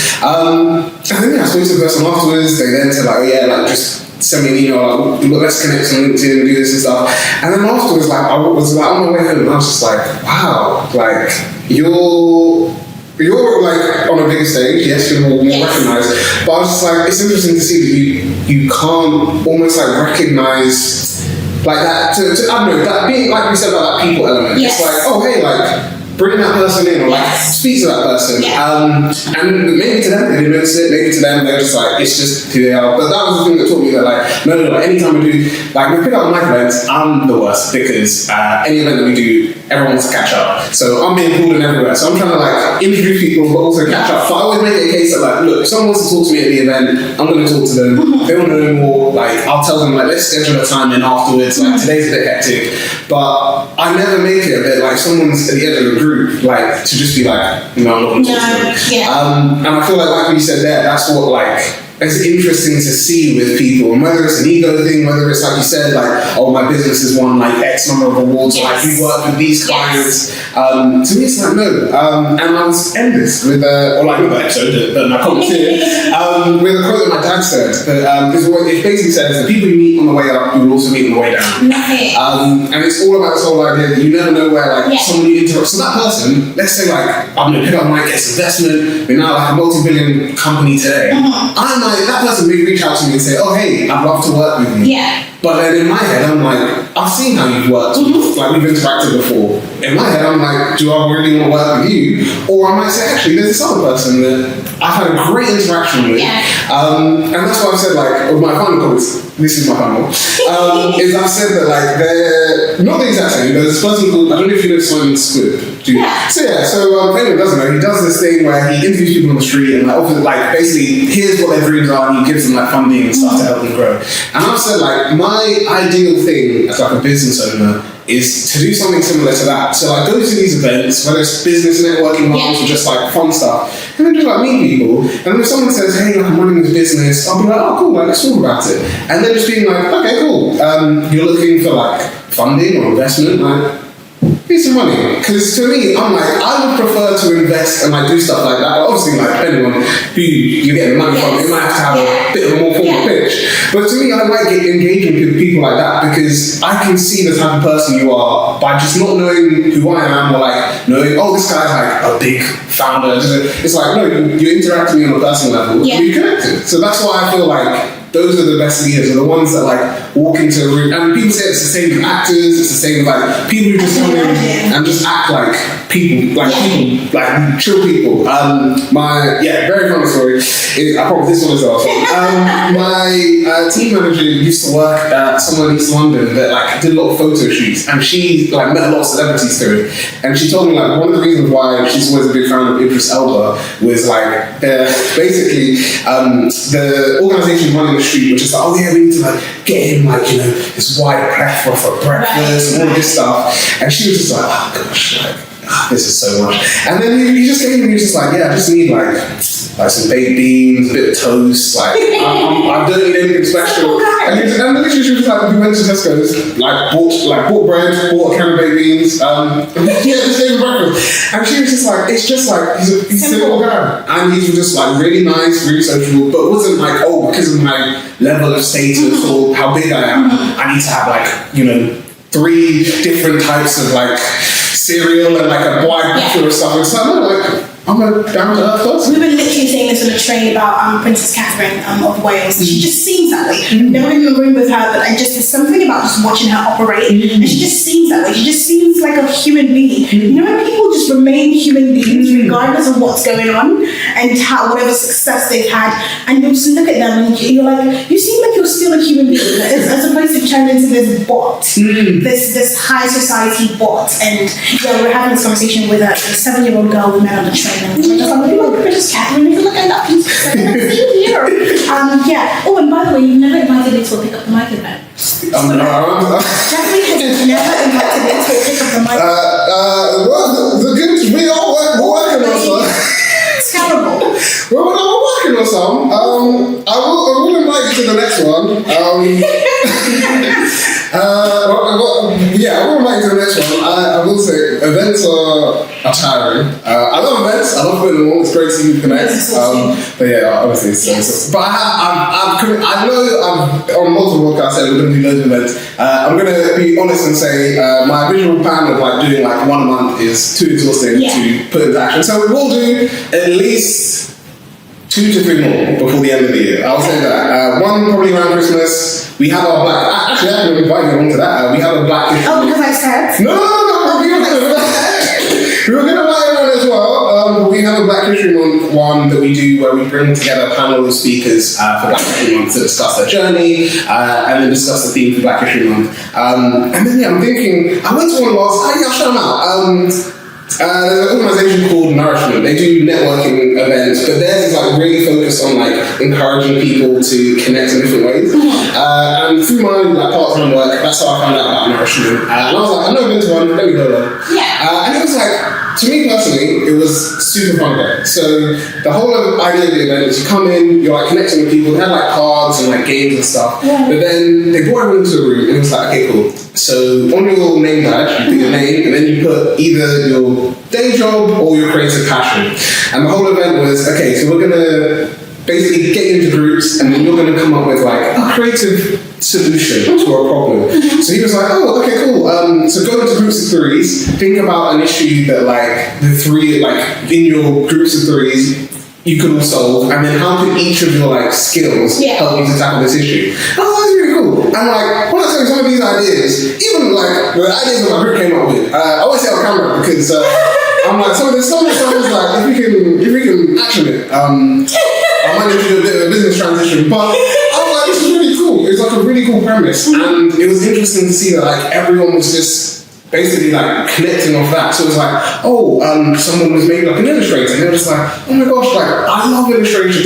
And then I spoke to the person afterwards. They then said like, oh yeah, like just send me an email, like, let's connect on LinkedIn and do this and stuff. And then afterwards, like I was like on my way home, and I was just like, wow, like you're like on a bigger stage, yes, you're more recognized, but I was just like, it's interesting to see that you can't almost like recognize like that to I don't know, that being like we said about that people element. Yes. It's like, oh hey, like bring that person in, or like speak to that person. And maybe to them they didn't notice it, maybe to them they're just like, it's just who they are. But that was the thing that taught me that like, no, like anytime we do, like we pick up mic events, I'm the worst because any event that we do, everyone wants to catch up. So I'm being pulled in everywhere. So I'm trying to like introduce people but also catch up. So I always make it a case that like, look, if someone wants to talk to me at the event, I'm going to talk to them. If they want to know more, like I'll tell them like, let's schedule a time in afterwards. Like today's a bit hectic, but I never make it a bit like someone's at the end of the group, like to just be like, I'm not going to talk to them. And I feel like you said there, that's what like, it's interesting to see with people, and whether it's an ego thing, whether it's like you said, like, oh, my business has won like X number of awards, or like we work with these clients. To me, it's like no. And I was end this with or like not that episode, but my comment here, with a quote that my dad said. That it basically says the people you meet on the way up, you will also meet on the way down. And it's all about this whole idea that you never know where like someone you interrupt. So that person, let's say like I'm gonna pick up my guest investment. We're now like a multi-billion company today. That person may reach out to me and say, oh hey, I'd love to work with you. But then in my head, I'm like, I've seen how you've worked, like we've interacted before. In my head, I'm like, do I really want to work with you? Or I might say, actually, there's this other person that I've had a great interaction with. And that's why I've said, like, my final comments, this is my final, is I've said that, like, they're not the exact same. There's this person called, I don't know if you know Simon Squibb. So if anyone doesn't know, he does this thing where he interviews people on the street and like offers, like, basically, here's what their dreams are, and he gives them like funding and stuff to help them grow. And I've said, like, my ideal thing as like a business owner is to do something similar to that. So like go to these events, whether it's business networking ones or just like fun stuff, and then just like meet people. And if someone says, hey, like, I'm running this business, I'll be like, oh cool, like let's talk about it. And then just being like, okay, cool. You're looking for like funding or investment, like here's some money. Because to me, I'm like, I would prefer to invest and like do stuff like that. But obviously, like depending on who you're getting money from, you might have to have a bit of a more formal pitch. But to me, I like engaging with people like that because I can see the type of person you are by just not knowing who I am, or like knowing, oh, this guy's like a big founder. It's like, no, you're interacting on a personal level, you're connected. So that's why I feel like those are the best leaders, are the ones that like walk into a room, and people say it's the same with actors, it's the same with like people who just come in and just act like people, like chill people. Very funny story. I probably this one as well. My team manager used to work at somewhere in East London that like did a lot of photo shoots, and she like met a lot of celebrities through it. And she told me like one of the reasons why she's always a big fan of Idris Elba was like basically the organisation running the street, which is like, oh yeah, we need to like get him like, you know, this white plethora for breakfast and all this stuff. And she was just like, oh gosh, like this is so much. And then he just came and he was just like, yeah, I just need like some baked beans, a bit of toast, like I don't need anything special. And literally she was like, we went to Tesco's, bought bread, bought a can of baked beans, just gave him breakfast. And she was just like, it's just like he's a simple guy. And he was just like really nice, really sociable, but wasn't like, oh, because of my level of status or how big I am, I need to have like, you know, 3 different types of like cereal and like a wide butter or something. So I'm like, I'm a down-to-earth person. We were literally saying this on a train about Princess Catherine of Wales. She just seems that way. Never in the room with her, but there's something about just watching her operate, and she just seems that way. She just seems like a human being. You know when people just remain human beings regardless of what's going on and whatever success they've had, and you just look at them and you're like, you seem like you're still a human being, as opposed to turning into this bot, this high society bot. And yeah, we were having this conversation with a 7-year-old girl we met on the train. And we're just like, Princess Catherine, you look at that piece of here. Oh, and by the way, you've never invited me to a pick up the mic event. Jeffrey has never invited me to a pick up the mic event. We're working on something. It's terrible. We're working on something. I will invite you to the next one. I will invite you to the next one. I will say, events are tiring. I love events. I love putting them on. It's great to see you connect. But yeah, obviously, so. But I know I'm on multiple podcasts saying we're going to do loads of events. I'm going to be honest and say my visual plan of like doing like 1 a month is too exhausting to put into action. So we will do at least 2 to 3 more before the end of the year. I'll say that. One probably around Christmas. We have our black. Actually, I'm going to invite you on to that. We have a black. Oh, because I said. No. We were going to invite everyone as well. We have a Black History Month one that we do where we bring together a panel of speakers for Black History Month to discuss their journey and then discuss the theme for Black History Month. And then I'm thinking, I went to one last. I'll shout them out. There's an organisation called Nourishment. They do networking events, but theirs is like really focused on like encouraging people to connect in different ways. And through my like part-time work, that's how I found out about Nourishment. And I was like, I've never been to one, let me go there. And it was like, to me personally, it was super fun there. So the whole idea of the event is you come in, you're like connecting with people, they had like cards and like games and stuff. But then they brought everyone into a room and it was like, okay, cool. So on your name badge, you put your name and then you put either your day job or your creative passion. And the whole event was, okay, so we're going to basically get into groups and then you're going to come up with like a creative solution to a problem. So he was like, oh, okay, cool. So go into groups of 3s, think about an issue that like the 3, like in your groups of 3s, you could all solve, and then how could each of your like skills help you to tackle this issue? Oh, that's really cool. And like when I say some of these ideas, even like the ideas that my group came up with, I always say on camera because I'm like some of the stuff is like if we can action it, I might need to do a bit of a business transition, but I'm like this is really cool. It was like a really cool premise, and it was interesting to see that like everyone was just basically like connecting off that. So it was like, someone was maybe like an illustrator and they were just like, oh my gosh, like I love illustration.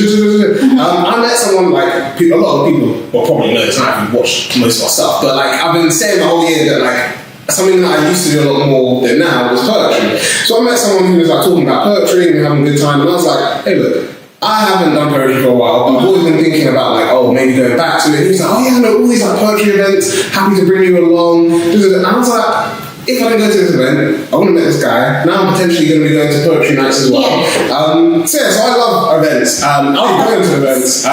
I met someone like a lot of people will probably know this now if you've watched most of our stuff, but like I've been saying the whole year that like something that I used to do a lot more than now was poetry. So I met someone who was like talking about poetry and having a good time, and I was like, hey look, I haven't done poetry for a while, but I've always been thinking about like, maybe going back to it. And he was like, oh yeah, I know all these like poetry events, happy to bring you along. And I was like, if I didn't go to this event, I wouldn't have met this guy. Now I'm potentially going to be going to poetry nights as well. So I love events. I love going to events. I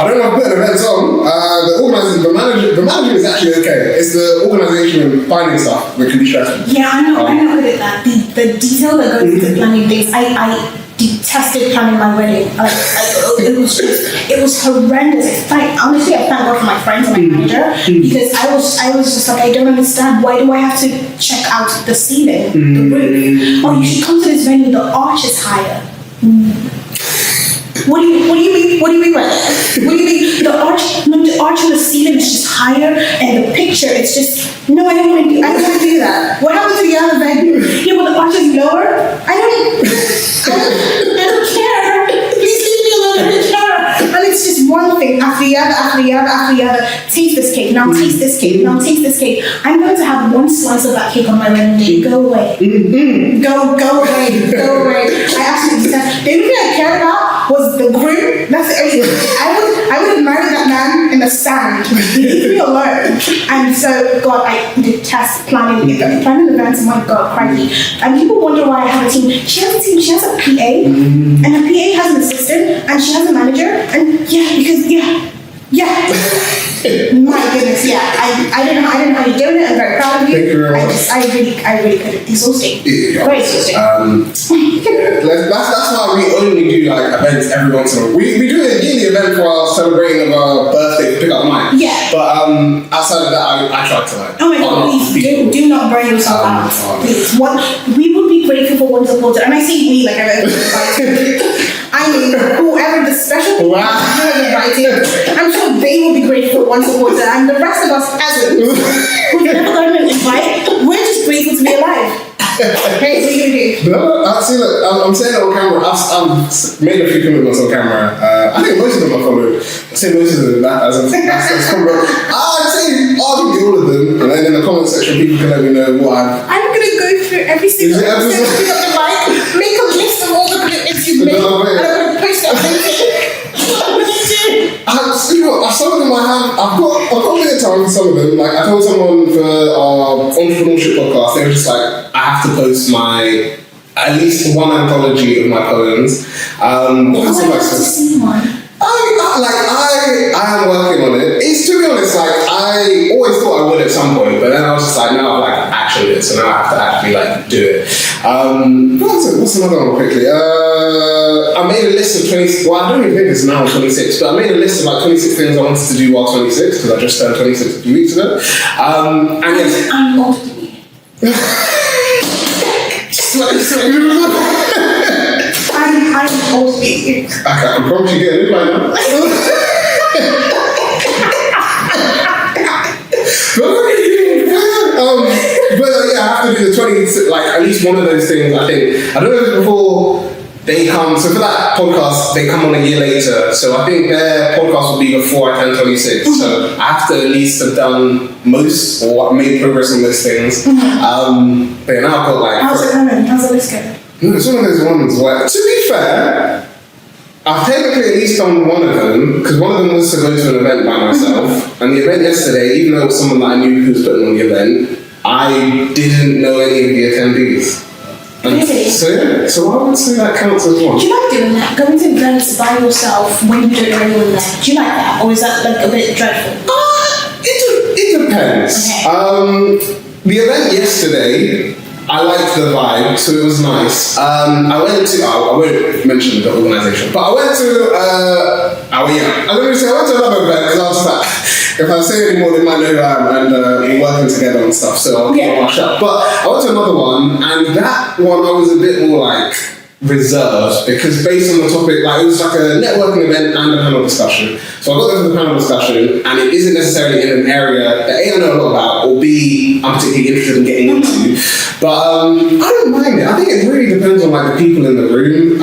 don't know if putting events on. The managing is actually okay. It's the organisation and finding stuff that can be stressful. Yeah, I know that the detail that goes into planning things, detested planning my wedding. It was horrendous. It's like, honestly, I thank God for my friends and my manager, because I was just like, I don't understand, why do I have to check out the ceiling, the roof? Oh, you should come to this venue, the arch is higher. What do you mean by that? What do you mean? The arch on the ceiling is just higher, and the picture, it's just, no, I don't want to do that. What happened to the other venue? Yeah, well, the arch is lower. I don't care. Please leave me alone. I don't care. And it's just one thing after the other. Taste this cake. Now taste this cake. Now taste this cake. I'm going to have one slice of that cake on my wedding day. Go away. Go away. Go away. I absolutely detest. The only thing I cared about was the groom. That's everything. I would have married that man in the sand. Leave me alone. And so, God, I detest planning events. My God, crikey. And people wonder why I have a team. She has a team. She has a PA, and her PA has an assistant, and she has a manager. And my goodness, I don't know how you're doing it. I'm very proud of you. Thank you very much. I really could. Exhausting. Very exhausting. That's why we only do like events every once in a while. We do a yearly event for our celebrating of our birthday to pick up mine. Yeah. But outside of that, I try to like. Oh my God! Please do not burn yourself out. Please. We would be grateful for one supporter, and I say me like I mean, whoever the special people are invited, I'm sure they will be grateful for one supporter, and the rest of us peasants who've never gotten an invite, we're just grateful to be alive. Hey, what are you gonna do? No, see, look, I'm saying it on camera. I've made a few commitments on camera. I think most of them are followed. I say most of them that's camera. I'd say arguably all of them, and then in the comment section, people can let me know what I'm gonna go through every single episode of the mic, make a list of all the commitments you've made, and I'm gonna post it on LinkedIn. Some of them I've got a bit of time for some of them. Like, I told someone for our entrepreneurship podcast, they were just like, I have to post at least one anthology of my poems. I have to see one. I am working on it. It's, to be honest, like, I always thought I would at some point, but then I was just like, no, I've like actioned it, so now I have to actually like do it. What's another one quickly? I made a list of 26, well, I don't even think it's now 26, but I made a list of like 26 things I wanted to do while 26, because I just turned 26 a few weeks ago. And yes, I'm older than you. I'm older than you. Okay, I'm probably getting it right now. But I have to do the 20, like at least one of those things. I think I don't know if before they come. So for that podcast, they come on a year later. So I think their podcast will be before I turn 26. So I have to at least have done most or made progress on those things. But now I've got like. How's it going? How's the list going? It's one of those ones where, to be fair, I've technically at least done one of them, because one of them was to go to an event by myself. And the event yesterday, even though it was someone that I knew who was putting on the event, I didn't know any of the attendees. Really? So I would say that counts as one. Do you like doing that? Going to events by yourself when you don't know anyone there? Do you like that? Or is that like a bit dreadful? It depends. Okay. The event yesterday, I liked the vibe, so it was nice. I won't mention the organisation, but I went to, I went to another event, because I was like, if I say any more, they might know who I am, and we're working together and stuff, so I'll keep my shut. But I went to another one, and that one I was a bit more like reserved, because based on the topic, like it was like a networking event and a panel discussion. So I got there for the panel discussion, and it isn't necessarily in an area that A, I know a lot about, or B, I'm particularly interested in getting into. But I don't mind it. I think it really depends on like the people in the room.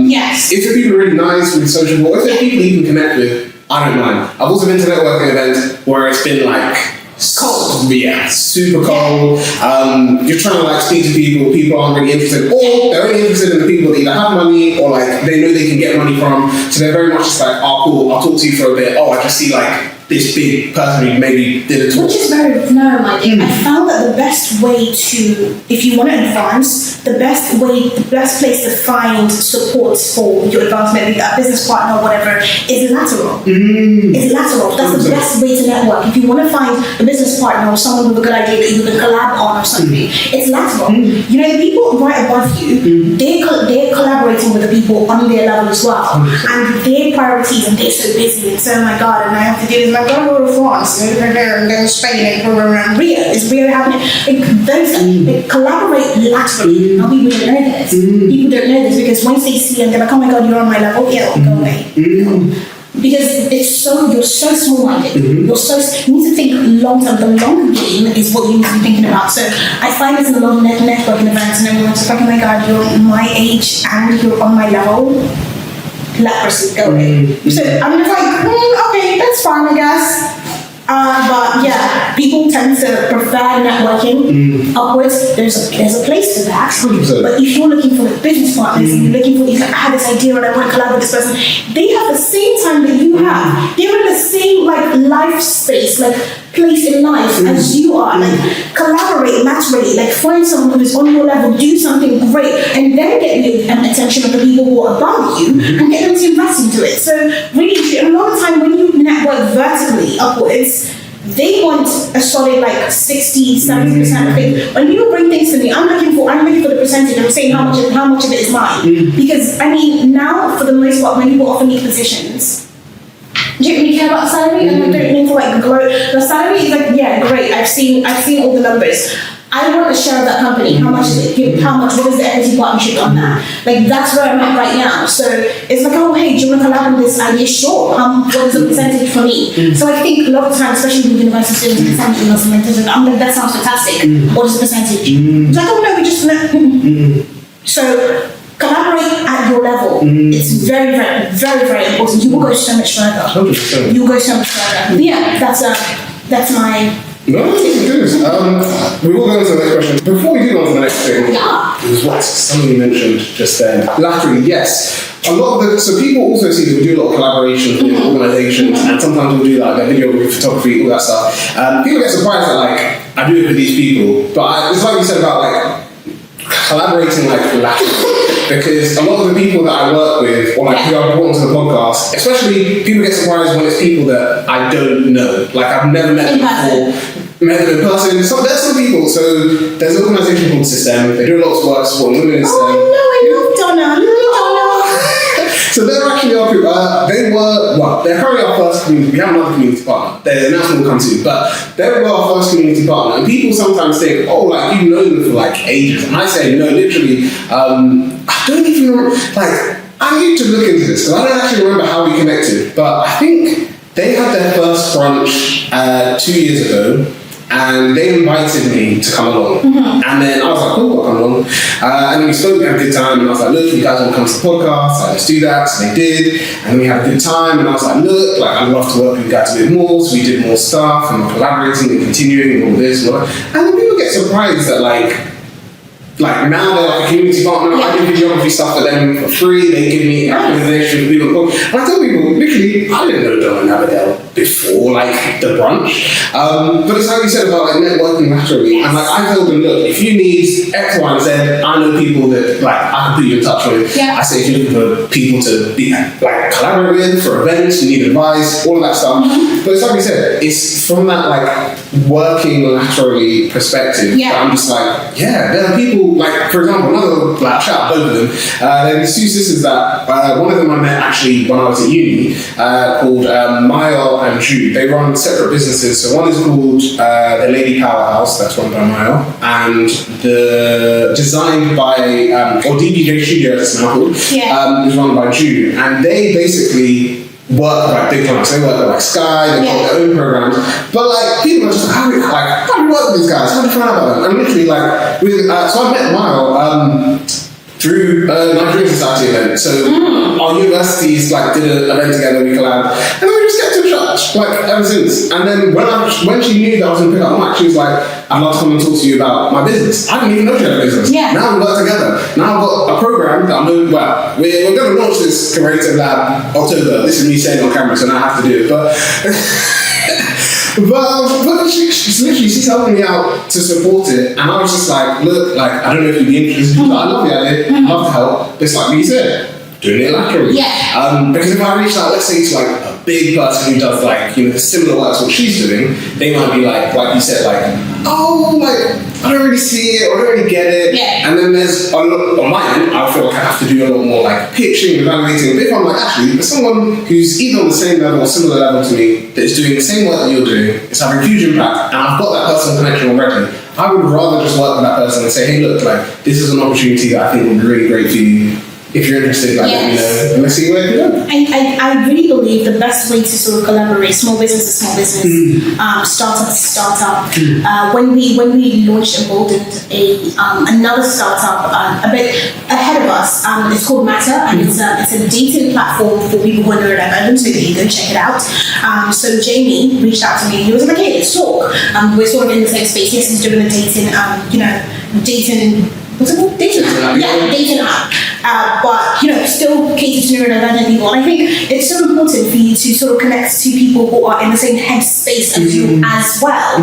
Yes. If the people are really nice, really sociable, if they're people you can connect with, I don't mind. I've also been to networking events where it's been like cold. Yeah, super cold. You're trying to like speak to people aren't really interested, or they're only interested in the people that either have money or like they know they can get money from. So they're very much just like, oh cool, I'll talk to you for a bit. Oh, I just see like this big person who maybe did a talk. Which is very narrow minded. I found that the best way to, if you want to advance, the best place to find support for your advancement, be that a business partner or whatever, is Lateral. It's Lateral. That's the best way to network. If you want to find a business partner or someone with a good idea that you can collab on or something, it's Lateral. You know, the people right above you, they're collaborating with the people on their level as well. And their priorities, and they're so busy, and so, oh my God, and I have to do this, and I've got to go to France, and then Spain, and Rio. Is Rio happening? They collaborate laterally. Now people don't know this. People don't know this because once they see and they're like, oh my God, you're on my level, yeah, go away. Because you're so small-minded. You need to think long-term. The long game is what you need to be thinking about. So I find this in a lot of networking events, and everyone's just like, oh my God, you're my age and you're on my level. Let proceed, go away. So I'm just like, okay, that's fine, I guess. But yeah, people tend to prefer networking upwards. There's a place for that. 100%. But if you're looking for the business partners, and you're looking for, I have this idea and I want to collab with this person, they have the same time that you have. They're in the same life space, place in life as you are. Collaborate laterally, find someone who's on your level, do something great, and then get the attention of the people who are above you and get them to invest into it. So really, a lot of time when you network vertically upwards, they want a solid 60-70% of things. When people bring things to me, I'm looking for the percentage. I'm saying how much of it is mine. Because now for the most part, when people offer me positions, do you really care about the salary? And I don't mean to gloat. The salary is yeah, great. I've seen all the numbers. I want a share of that company. How much is it? How much? What is the equity partnership on that? That's where I'm at right now. So it's oh, hey, do you want to collab on this idea? Sure. What is the percentage for me? So I think a lot of times, especially with university students, they send emails and mentions, I'm like, that sounds fantastic. What is the percentage? It's oh no, we just So collaborate at your level. It's very, very, very, very important. You will go so much further. 100%. You will go so much further. But yeah, that's my. No, goodness. We will go on to the next question. Before we do go on to the next thing, it was what somebody mentioned just then. Laterally, yes. A lot of so people also see that we do a lot of collaboration with organisations, and sometimes we'll do video photography, all that stuff. People get surprised that I do it with these people, but it's like you said about collaborating laterally. Because a lot of the people that I work with, or who I've brought onto the podcast, especially people get surprised when it's people that I don't know. I've never met them before, met them in person. There's some people, so there's an organisation called System. They do a lot of work supporting women in STEM. Oh no, I love Donna. So they're actually our group. They're currently our first community. We have another community partner. Their announcement will come soon, but they were our first community partner. And people sometimes think, you've known them for ages. And I say, no, literally, I don't even remember. I need to look into this because I don't actually remember how we connected. But I think they had their first brunch 2 years ago. And they invited me to come along. And then I was like, cool, I'll come along. And then we spoke, we had a good time. And I was like, look, you guys want to come to the podcast? Let's do that. So they did. And we had a good time. And I was like, look, I'd love to work with you guys a bit more. So we did more stuff and we're collaborating and continuing and all this. And then people get surprised that now they're a community partner. I do videography stuff for them for free. They give me recommendations for people. And I tell people, literally, I didn't know Donna and Abigail before the brunch. But it's like you said about networking laterally. And I told them, look, if you need X, Y, and Z, I know people that I can put you in touch with. Yeah. I say if you're looking for people to be collaborate with for events, you need advice, all of that stuff. But it's like we said, it's from that working laterally perspective. Yeah. That I'm just there are people. For example, another shout out both of them. There are these two sisters that one of them I met actually when I was at uni, called Maya and Jude. They run separate businesses. So one is called the Lady Powerhouse, that's run by Maya, and the designed by or DBJ Studio, as it's now called, is run by Jude, and they basically work big clients. They work at Sky, they've got their own programs. But people are just how do you work with these guys? How do you find out about them? And literally so I met Mile through a Nigerian Society event. So our universities did an event together, we collabed, and then we just kept in touch ever since. And then when she knew that I was going to pick up Mike, she was like, I'd love to come and talk to you about my business. I didn't even know she had a business. Yeah. Now we work together. Now I've got a program that we're going to launch this Creative Lab October. This is me saying it on camera, so now I have to do it. But she's helping me out to support it, and I was just like, look, like, I don't know if you'd be interested. I love the idea, I'd love to help. But it's like you said, doing it laterally. Yeah. Because if I reach out, let's say, to like a big person who does like, similar work to what she's doing, they might be like you said, like, oh, like, I don't really see it, or I don't really get it. Yeah. And then there's on my end, I feel like I have to do a lot more like pitching, evaluating. But if I'm like, actually, there's someone who's either on the same level or similar level to me that is doing the same work that you're doing, it's having huge impact, and I've got that personal connection already, I would rather just work with that person and say, hey, look, like, this is an opportunity that I think would be really great for you. If you're interested, like, let me know, and let's see where you go. I really believe the best way to sort of collaborate, small business to small business, startup to startup. When we launched Emboldened, another startup a bit ahead of us, it's called Matter, and it's a dating platform for people who are neurodivergent, so you go check it out. So Jamie reached out to me, he was like, hey, let's talk. We're sort of in the same space. Yes, he's doing a dating, dating. What's it called? Dating app. Yeah, dating app. But, still cater to neurodivergent people. And I think it's so important for you to sort of connect to people who are in the same headspace as you as well.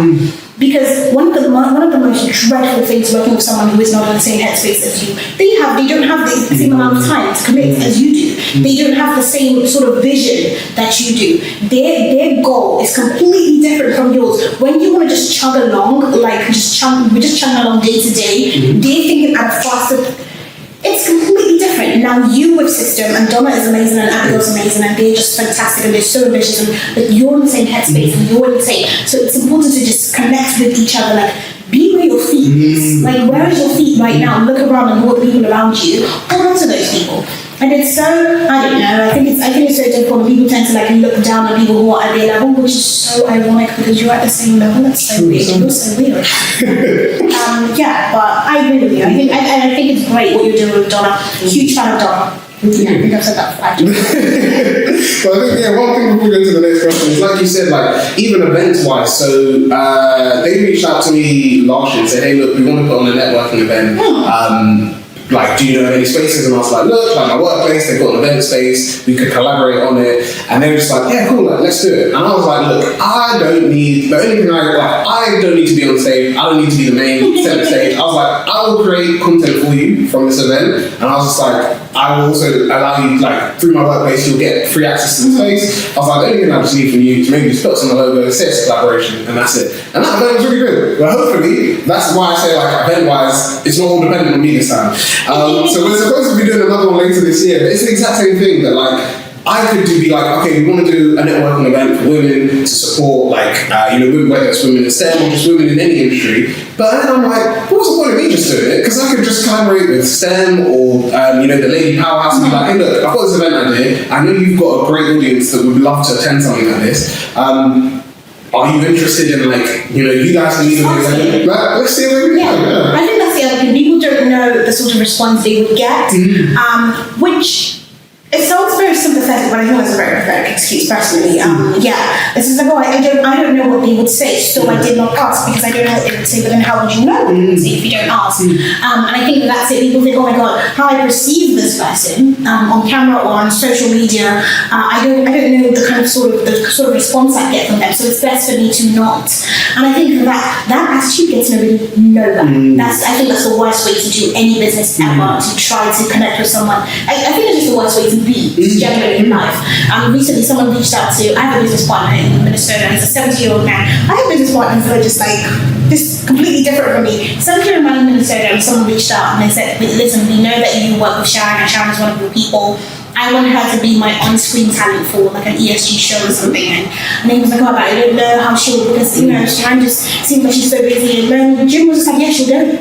Because one of the most dreadful things working with someone who is not in the same headspace as you, they don't have the same amount of time to commit as you do. They don't have the same sort of vision that you do. Their goal is completely different from yours. When you want to just chug along, like we're just chugging along day to day, they're thinking at a faster. It's completely different. Now you with System, and Donna is amazing, and Abigail's amazing, and they're just fantastic, and they're so ambitious, but you're in the same headspace, and you're in the same. So it's important to just connect with each other, like, be where your feet is. Like, where is your feet right now? Look around and hold the people around you. Hold on to those people. And it's so, I don't know, I think it's so difficult. People tend to like look down on people who are at their level, which is so ironic because you're at the same level. That's so weird. It feels so weird. Yeah, but I agree with you. I think it's great what you're doing with Donna. Huge fan of Donna. Yeah, I think I've said that actually. Well, I think, one thing before we go to the next question is, like you said, like, even events-wise, so they reached out to me last year and said, hey, look, we want to put on a networking event. Like, do you know any spaces? And I was like, look, like my workplace, they've got an event space, we could collaborate on it. And they were just like, yeah, cool, like, let's do it. And I was like, look, I don't need to be on stage, I don't need to be the main center stage. I was like, I will create content for you from this event. And I was just like, I will also allow you, like, through my workplace, you'll get free access to the space. I was like, the only thing I just need from you is maybe just put on the logo, it says collaboration, and that's it. And that event was really good. But hopefully, that's why I say, like, event-wise, it's not all dependent on me this time. So we're supposed to be doing another one later this year, but it's the exact same thing that, like, I could be like, okay, we want to do a networking event for women to support, like, whether it's women in STEM or just women in any industry. But then I'm like, what's the point of me just doing it? Because I could just collaborate with STEM or, the Lady Powerhouse and be like, hey, look, I've got this event idea. I know you've got a great audience that would love to attend something like this. Are you interested in, like, you guys can either let's see where we go. Yeah. I think that's the other thing. People don't know the sort of response they would get, which it sounds very sympathetic, but I think that's a very pathetic excuse personally. This is like, I don't know what they would say, so I did not ask because I don't know what they would say. But then how would you know what they would say if you don't ask? And I think that's it. People think, oh my god, how I perceive this person on camera or on social media, I don't know the kind of sort of response I get from them. So it's best for me to not. And I think that attitude gets nobody nowhere. I think that's the worst way to do any business ever. To try to connect with someone. I think it's just the worst way to be generally in life. Recently someone reached out to, I have a business partner in Minnesota, he's a 70-year-old man. I have business partners that are just completely different from me. 70-year-old man in Minnesota, and someone reached out and they said, listen, we know that you work with Sharon, and Sharon is one of your people. I want her to be my on-screen talent for like an ESG show or something. And he was like, oh, but I don't know how she'll, because Sharon just seems like she's so busy. And then Jim was just like, yeah, she'll do it.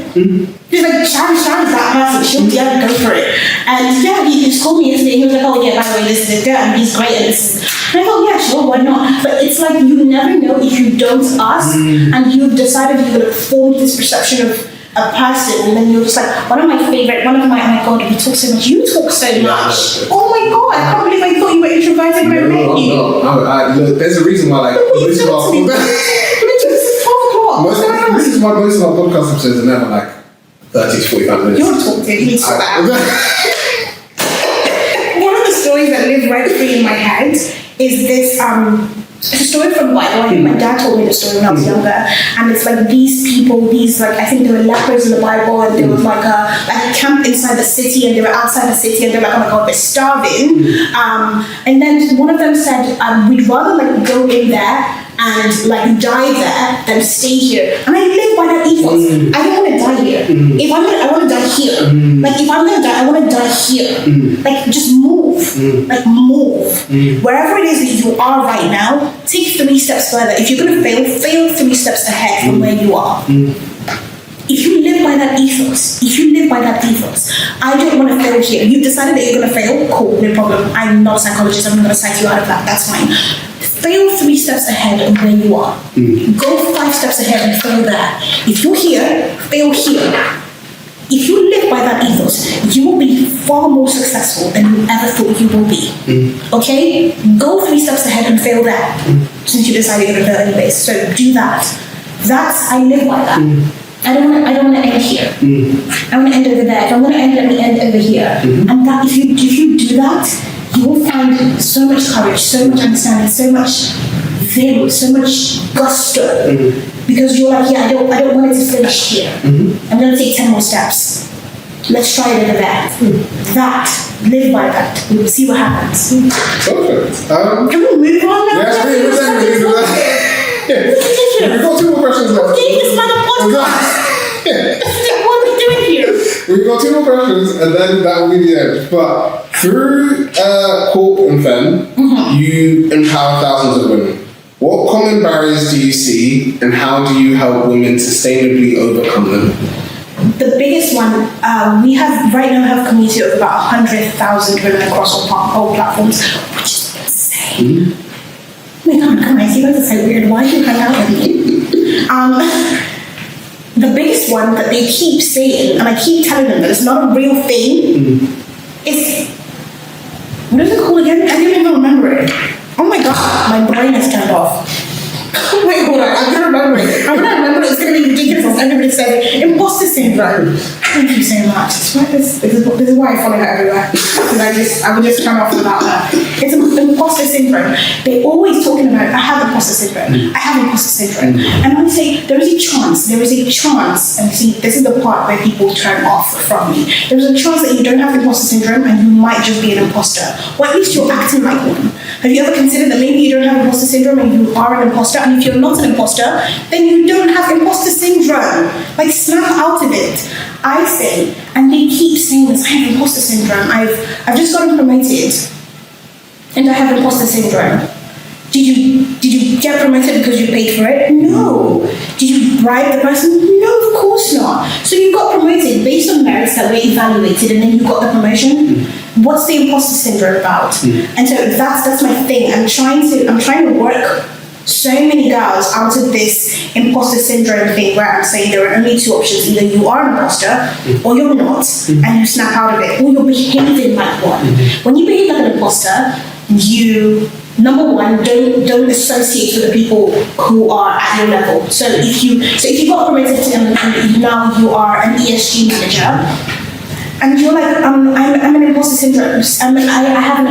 He was like, Sharon's that person, she'll go for it. And he just called me yesterday. He was like, oh yeah, by the way, this is it, and he's great at this. And I thought, yeah, sure, why not? But it's like you never know if you don't ask, and you've decided you're going to form this perception of a person, and then you're just like, oh my god, you talk so much. You talk so much. Oh my god, I can't believe I thought you were introverted when I met you. No, there's a reason why, like, most of our podcast episodes are never like 30 to 45 minutes. You want to talk to me? You need to talk about live right free in my head is this it's a story from the Bible. I think my dad told me the story when I was younger, and it's like these people, I think there were lepers in the Bible, and there was like a camp inside the city, and they were outside the city, and they're like, oh my god, we're starving. And then one of them said, we'd rather like go in there and like die there than stay here. And I live by that ethos. I don't want to die here. If I want to die here. Like if I'm gonna die, I want to die here. Like just move. Like move. Wherever it is that you are right now, take 3 steps further. If you're gonna fail 3 steps ahead from where you are. If you live by that ethos, I don't want to fail here. You've decided that you're going to fail, cool, no problem. I'm not a psychologist, I'm not going to psych you out of that, that's fine. Fail 3 steps ahead of where you are. Go 5 steps ahead and fail there. If you're here, fail here. If you live by that ethos, you will be far more successful than you ever thought you will be. Okay? Go 3 steps ahead and fail there. Since you decided you're going to fail anyways. So do that. I live by that. I don't want to end here. I want to end over there. If I want to end, let me end over here. And that if you do that, you will find so much courage, so much understanding, so much vim, so much gusto. Because you're like, I don't want it to finish here. I'm going to take 10 more steps. Let's try it over there. Live by that. We'll see what happens. Perfect. Can we move on now? We've got 2 more questions left. This man a podcast. What are we doing here? We've got 2 more questions, and then that will be the end. But through Corp and Fem, you empower thousands of women. What common barriers do you see, and how do you help women sustainably overcome them? The biggest one, we have right now have a community of about 100,000 women across all platforms, which is insane. Oh my god, guys, you guys are so weird. Why do you hang out with me? The biggest one that they keep saying, and I keep telling them that it's not a real thing, is, what is it called again? I don't even remember it. Oh my god, my brain has turned off. Wait, hold on, I'm gonna remember it. It's gonna be ridiculous. Everybody says imposter syndrome. Thank you so much. This is why I follow her everywhere. Because I would just turn off without her. It's imposter syndrome. They're always talking about, I have imposter syndrome. And I say, there is a chance, and see, this is the part where people turn off from me. There's a chance that you don't have imposter syndrome and you might just be an imposter. Or at least you're acting like one. Have you ever considered that maybe you don't have imposter syndrome and you are an imposter? And if you're not an imposter, then you don't have imposter syndrome. Like, snap out of it. I say, and they keep saying this, I have imposter syndrome. I've just gotten promoted, and I have imposter syndrome. Did you get promoted because you paid for it? No. Did you bribe the person? No, of course not. So you got promoted based on merits that were evaluated, and then you got the promotion. What's the imposter syndrome about? And so that's my thing. I'm trying to work so many girls out of this imposter syndrome thing where I'm saying there are only 2 options. Either you are an imposter or you're not, and you snap out of it, or you're behaving like one. When you behave like an imposter, you, number one, don't associate with the people who are at your level. So if you got promoted to and now you are an ESG manager, and you're like, I'm an imposter syndrome. I have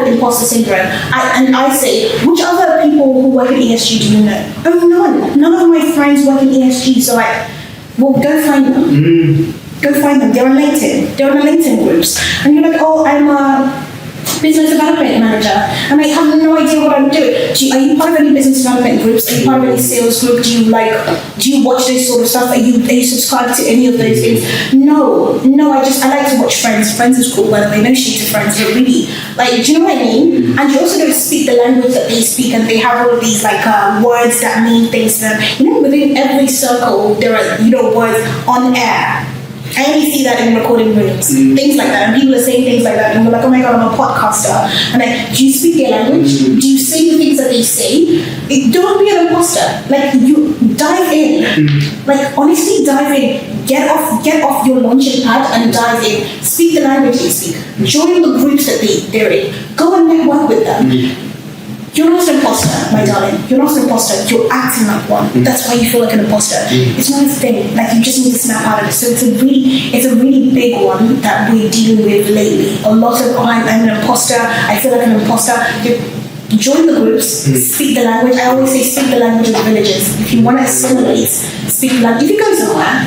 an imposter syndrome. And I say, which other people who work in ESG do you know? Oh, none. None of my friends work in ESG. So well, go find them. Go find them. They're on LinkedIn. They're on the LinkedIn groups. And you're like, oh, I'm a business development manager, and I have no idea what I'm doing. Are you part of any business development groups? Are you part of any sales group? Do you watch this sort of stuff? Are you subscribed to any of those things? No, I like to watch Friends. Friends is cool, by the way. No shit to Friends, but really, like, do you know what I mean? And you also don't speak the language that they speak, and they have all of these words that mean things to them. You know, within every circle there are words on air. I only see that in recording rooms, things like that, and people are saying things like that, and you're like, oh my god, I'm a podcaster. And do you speak their language? Do you say the things that they say? Don't be an imposter. You dive in. Honestly, dive in. Get off your launching pad and dive in. Speak the language they speak. Join the groups that they're in. Go and network with them. You're not an imposter, my darling. You're not an imposter. You're acting like one. That's why you feel like an imposter. It's not a thing. Like, you just need to snap out of it. So it's a really big one that we're dealing with lately. A lot of, I'm an imposter. I feel like an imposter. Join the groups, speak the language. I always say speak the language of the villagers. If you want to assimilate, speak the language. If you go somewhere,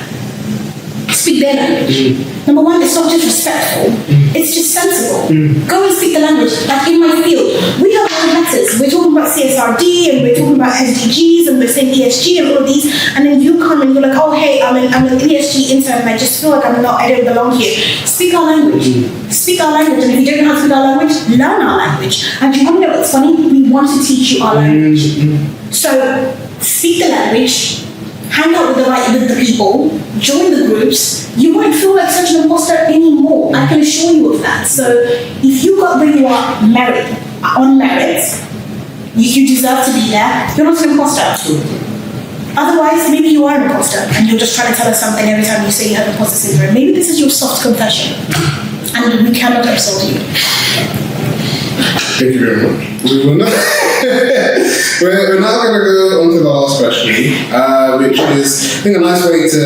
speak their language. Number one, it's not just respectful, it's just sensible. Go and speak the language. Like in my field, we have our letters. We're talking about CSRD and we're talking about SDGs and we're saying ESG and all of these, and then you come and you're like, oh hey, I'm an ESG intern and I just feel like I don't belong here. Speak our language. Speak our language, and if you don't know how to speak our language, learn our language. And you want to know what's funny? We want to teach you our language. So speak the language. Hang out with the people, join the groups, you won't feel like such an imposter anymore. I can assure you of that. So if you got where you are on merit, you deserve to be there, you're not an imposter. Otherwise, maybe you are an imposter and you're just trying to tell us something every time you say you have imposter syndrome. Maybe this is your soft confession and we cannot absolve you. Thank you very much. We're now going to go on to the last question, which is, I think, a nice way to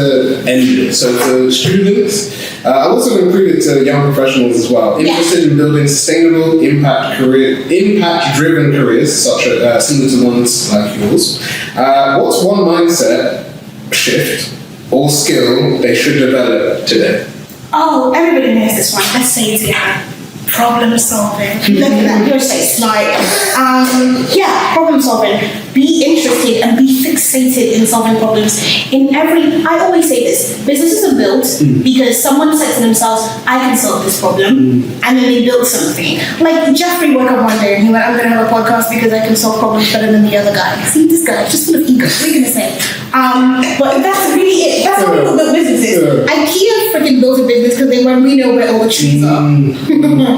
end it. So for students, I've also included to young professionals as well, interested in building sustainable, impact-driven careers, similar to ones like yours. What's one mindset shift or skill they should develop today? Oh, everybody knows this one. Let's say it together. Problem solving. Look at that, your face. Like, problem solving. Be interested and be fixated in solving problems. I always say this, businesses are built because someone said to themselves, I can solve this problem, and then they built something. Like, Jeffrey woke up one day and he went, I'm going to have a podcast because I can solve problems better than the other guy. See, this guy, just full of ego. What are you going to say? But that's really it. That's how people build businesses. IKEA freaking built a business because they went, we know where all the trees are.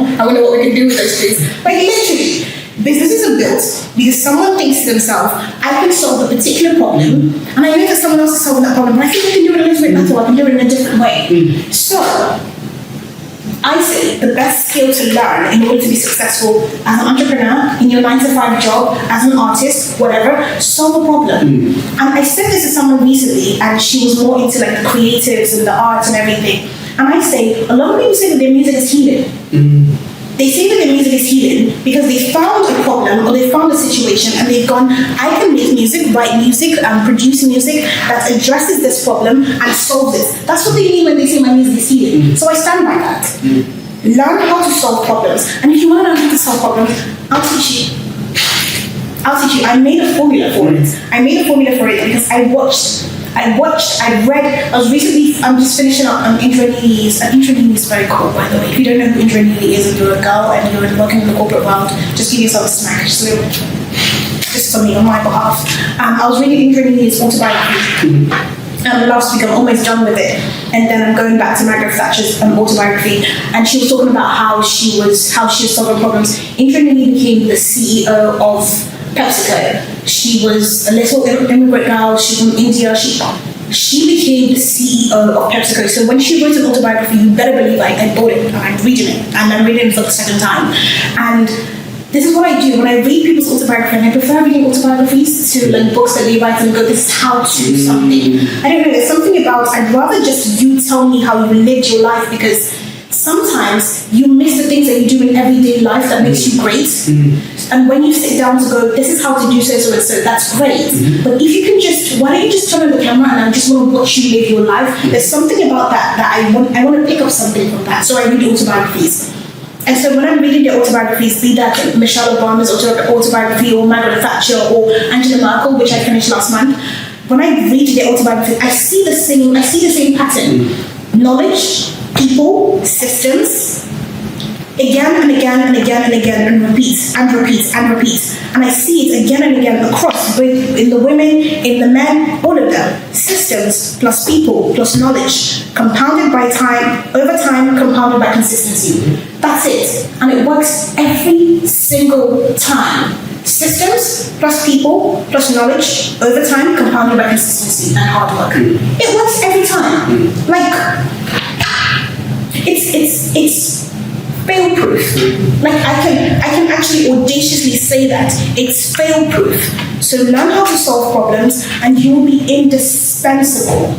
I wonder what we can do with those trees. Like, literally, businesses are built because someone thinks to themselves, I can solve a particular problem, and I know that someone else is solving that problem, but I think I can do it a little bit better, I can do it in a different way. So, I say the best skill to learn in order to be successful as an entrepreneur, in your 9-to-5 job, as an artist, whatever, solve a problem. And I said this to someone recently, and she was more into like the creatives and the arts and everything. And I say, a lot of people say that their music is healing. They say that their music is healing because they found a problem or they found a situation and they've gone, I can make music, write music, produce music that addresses this problem and solves it. That's what they mean when they say my music is healing. So I stand by that. Learn how to solve problems. And if you want to learn how to solve problems, I'll teach you. I made a formula for it. Because I'm just finishing up Intro News. Intro News is very cool, by the way. If you don't know who Intro News is and you're a girl and you're working in the corporate world, just give yourself a smack. Just for me, on my behalf. I was reading Intro News' autobiography. Last week, I'm almost done with it. And then I'm going back to Margaret Thatcher's autobiography. And she was talking about how she was solving problems. Intro News became the CEO of PepsiCo. She was a little immigrant girl. She's from India. She became the CEO of PepsiCo. So when she wrote an autobiography, you better believe I bought it and I'm reading it. And I'm reading it for the second time. And this is what I do when I read people's autobiography. And I prefer reading autobiographies to like books that they write and go, this is how to do something. I don't know. There's something about, I'd rather just you tell me how you lived your life, because sometimes you miss the things that you do in everyday life that makes you great. And when you sit down to go, this is how to do so and so, that's great. But if you can why don't you just turn on the camera and I just want to watch you live your life? There's something about that I want to pick up something from that. So I read autobiographies. And so when I'm reading the autobiographies, be that Michelle Obama's autobiography or Margaret Thatcher or Angela Merkel, which I finished last month, when I read the autobiography, I see the same pattern. Knowledge, people, systems, again and again and again and again, and repeats. And I see it again and again across, in the women, in the men, all of them. Systems plus people plus knowledge, compounded by time, over time, compounded by consistency. That's it. And it works every single time. Systems plus people plus knowledge, over time, compounded by consistency and hard work. It works every time. Like, it's fail-proof. Like I can actually audaciously say that it's fail-proof. So learn how to solve problems, and you will be indispensable.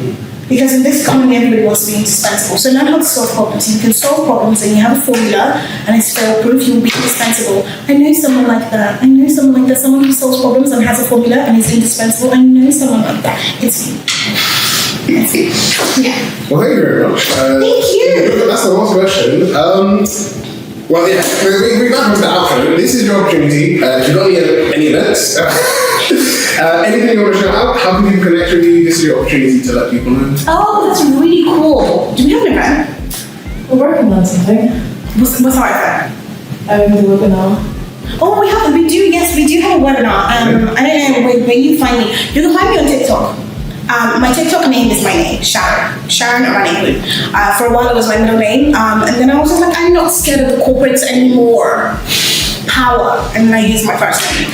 Because in this economy, everybody wants to be indispensable. So learn how to solve problems. You can solve problems, and you have a formula, and it's fail-proof. You will be indispensable. I know someone like that. Someone who solves problems and has a formula and is indispensable. I know someone like that. It's you. Yeah. Well, thank you very much. Thank you. That's the last question. Well, yeah, we're back with the outro. This is your opportunity. If you've got any events, anything you want to shout out, how can people connect with you? This is your opportunity to let people know. Oh, that's really cool. Do we have an event? We're working on something. What's our event? The webinar. Oh, we do have a webinar. I don't know where you find me. You can find me on TikTok. My TikTok name is my name, Sharon Oranekwu. For a while it was my middle name, and then I was just like, I'm not scared of the corporates anymore. Power, and then I use my first name.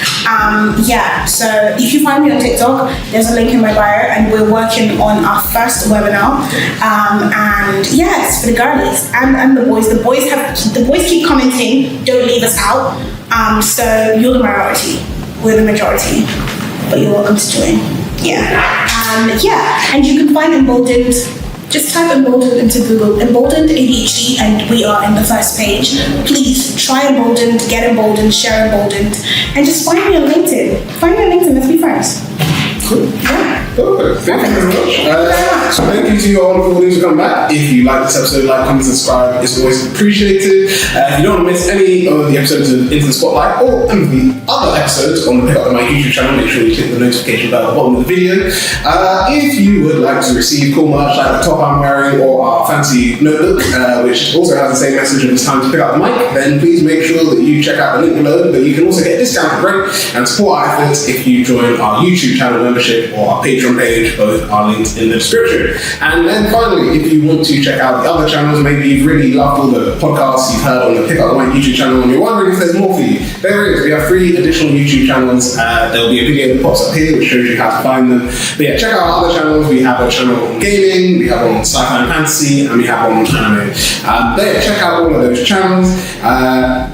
So if you find me on TikTok, there's a link in my bio, and we're working on our first webinar. And yeah, it's for the girlies and the boys. The boys keep commenting, don't leave us out. So you're the minority, we're the majority, but you're welcome to join. And you can find Emboldened. Just type Emboldened into Google, Emboldened ADHD, and we are in the first page. Please try Emboldened, get Emboldened, share Emboldened, and just find me on LinkedIn. Let's be friends. Cool. Yeah. Perfect. Thank you very much. Thank you to your wonderful audience for coming back. If you like this episode, like, comment, subscribe. It's always appreciated. If you don't want to miss any of the episodes of Into the Spotlight or any of the other episodes on the Pick Up My YouTube channel, make sure you click the notification bell at the bottom of the video. If you would like to receive cool merch like the top I'm wearing or our fancy notebook, which also has the same message of it's time to pick up the mic, then please make sure that you check out the link below. But you can also get a discounted rate and support our efforts if you join our YouTube channel membership or our Patreon page. Both are linked in the description. And then finally, if you want to check out the other channels, maybe you've really loved all the podcasts you've heard on the Pick Up My YouTube channel and you're wondering if there's more for you, there is. We have 3 additional YouTube channels. There'll be a video that pops up here which shows you how to find them. But yeah, check out our other channels. We have a channel on gaming, we have on sci-fi and fantasy, and we have on anime. Check out all of those channels.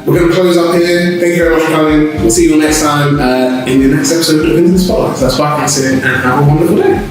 We're going to close up here. Thank you very much for coming. We'll see you next time in the next episode of Into the Spotlight. So that's bye from us and have a wonderful day.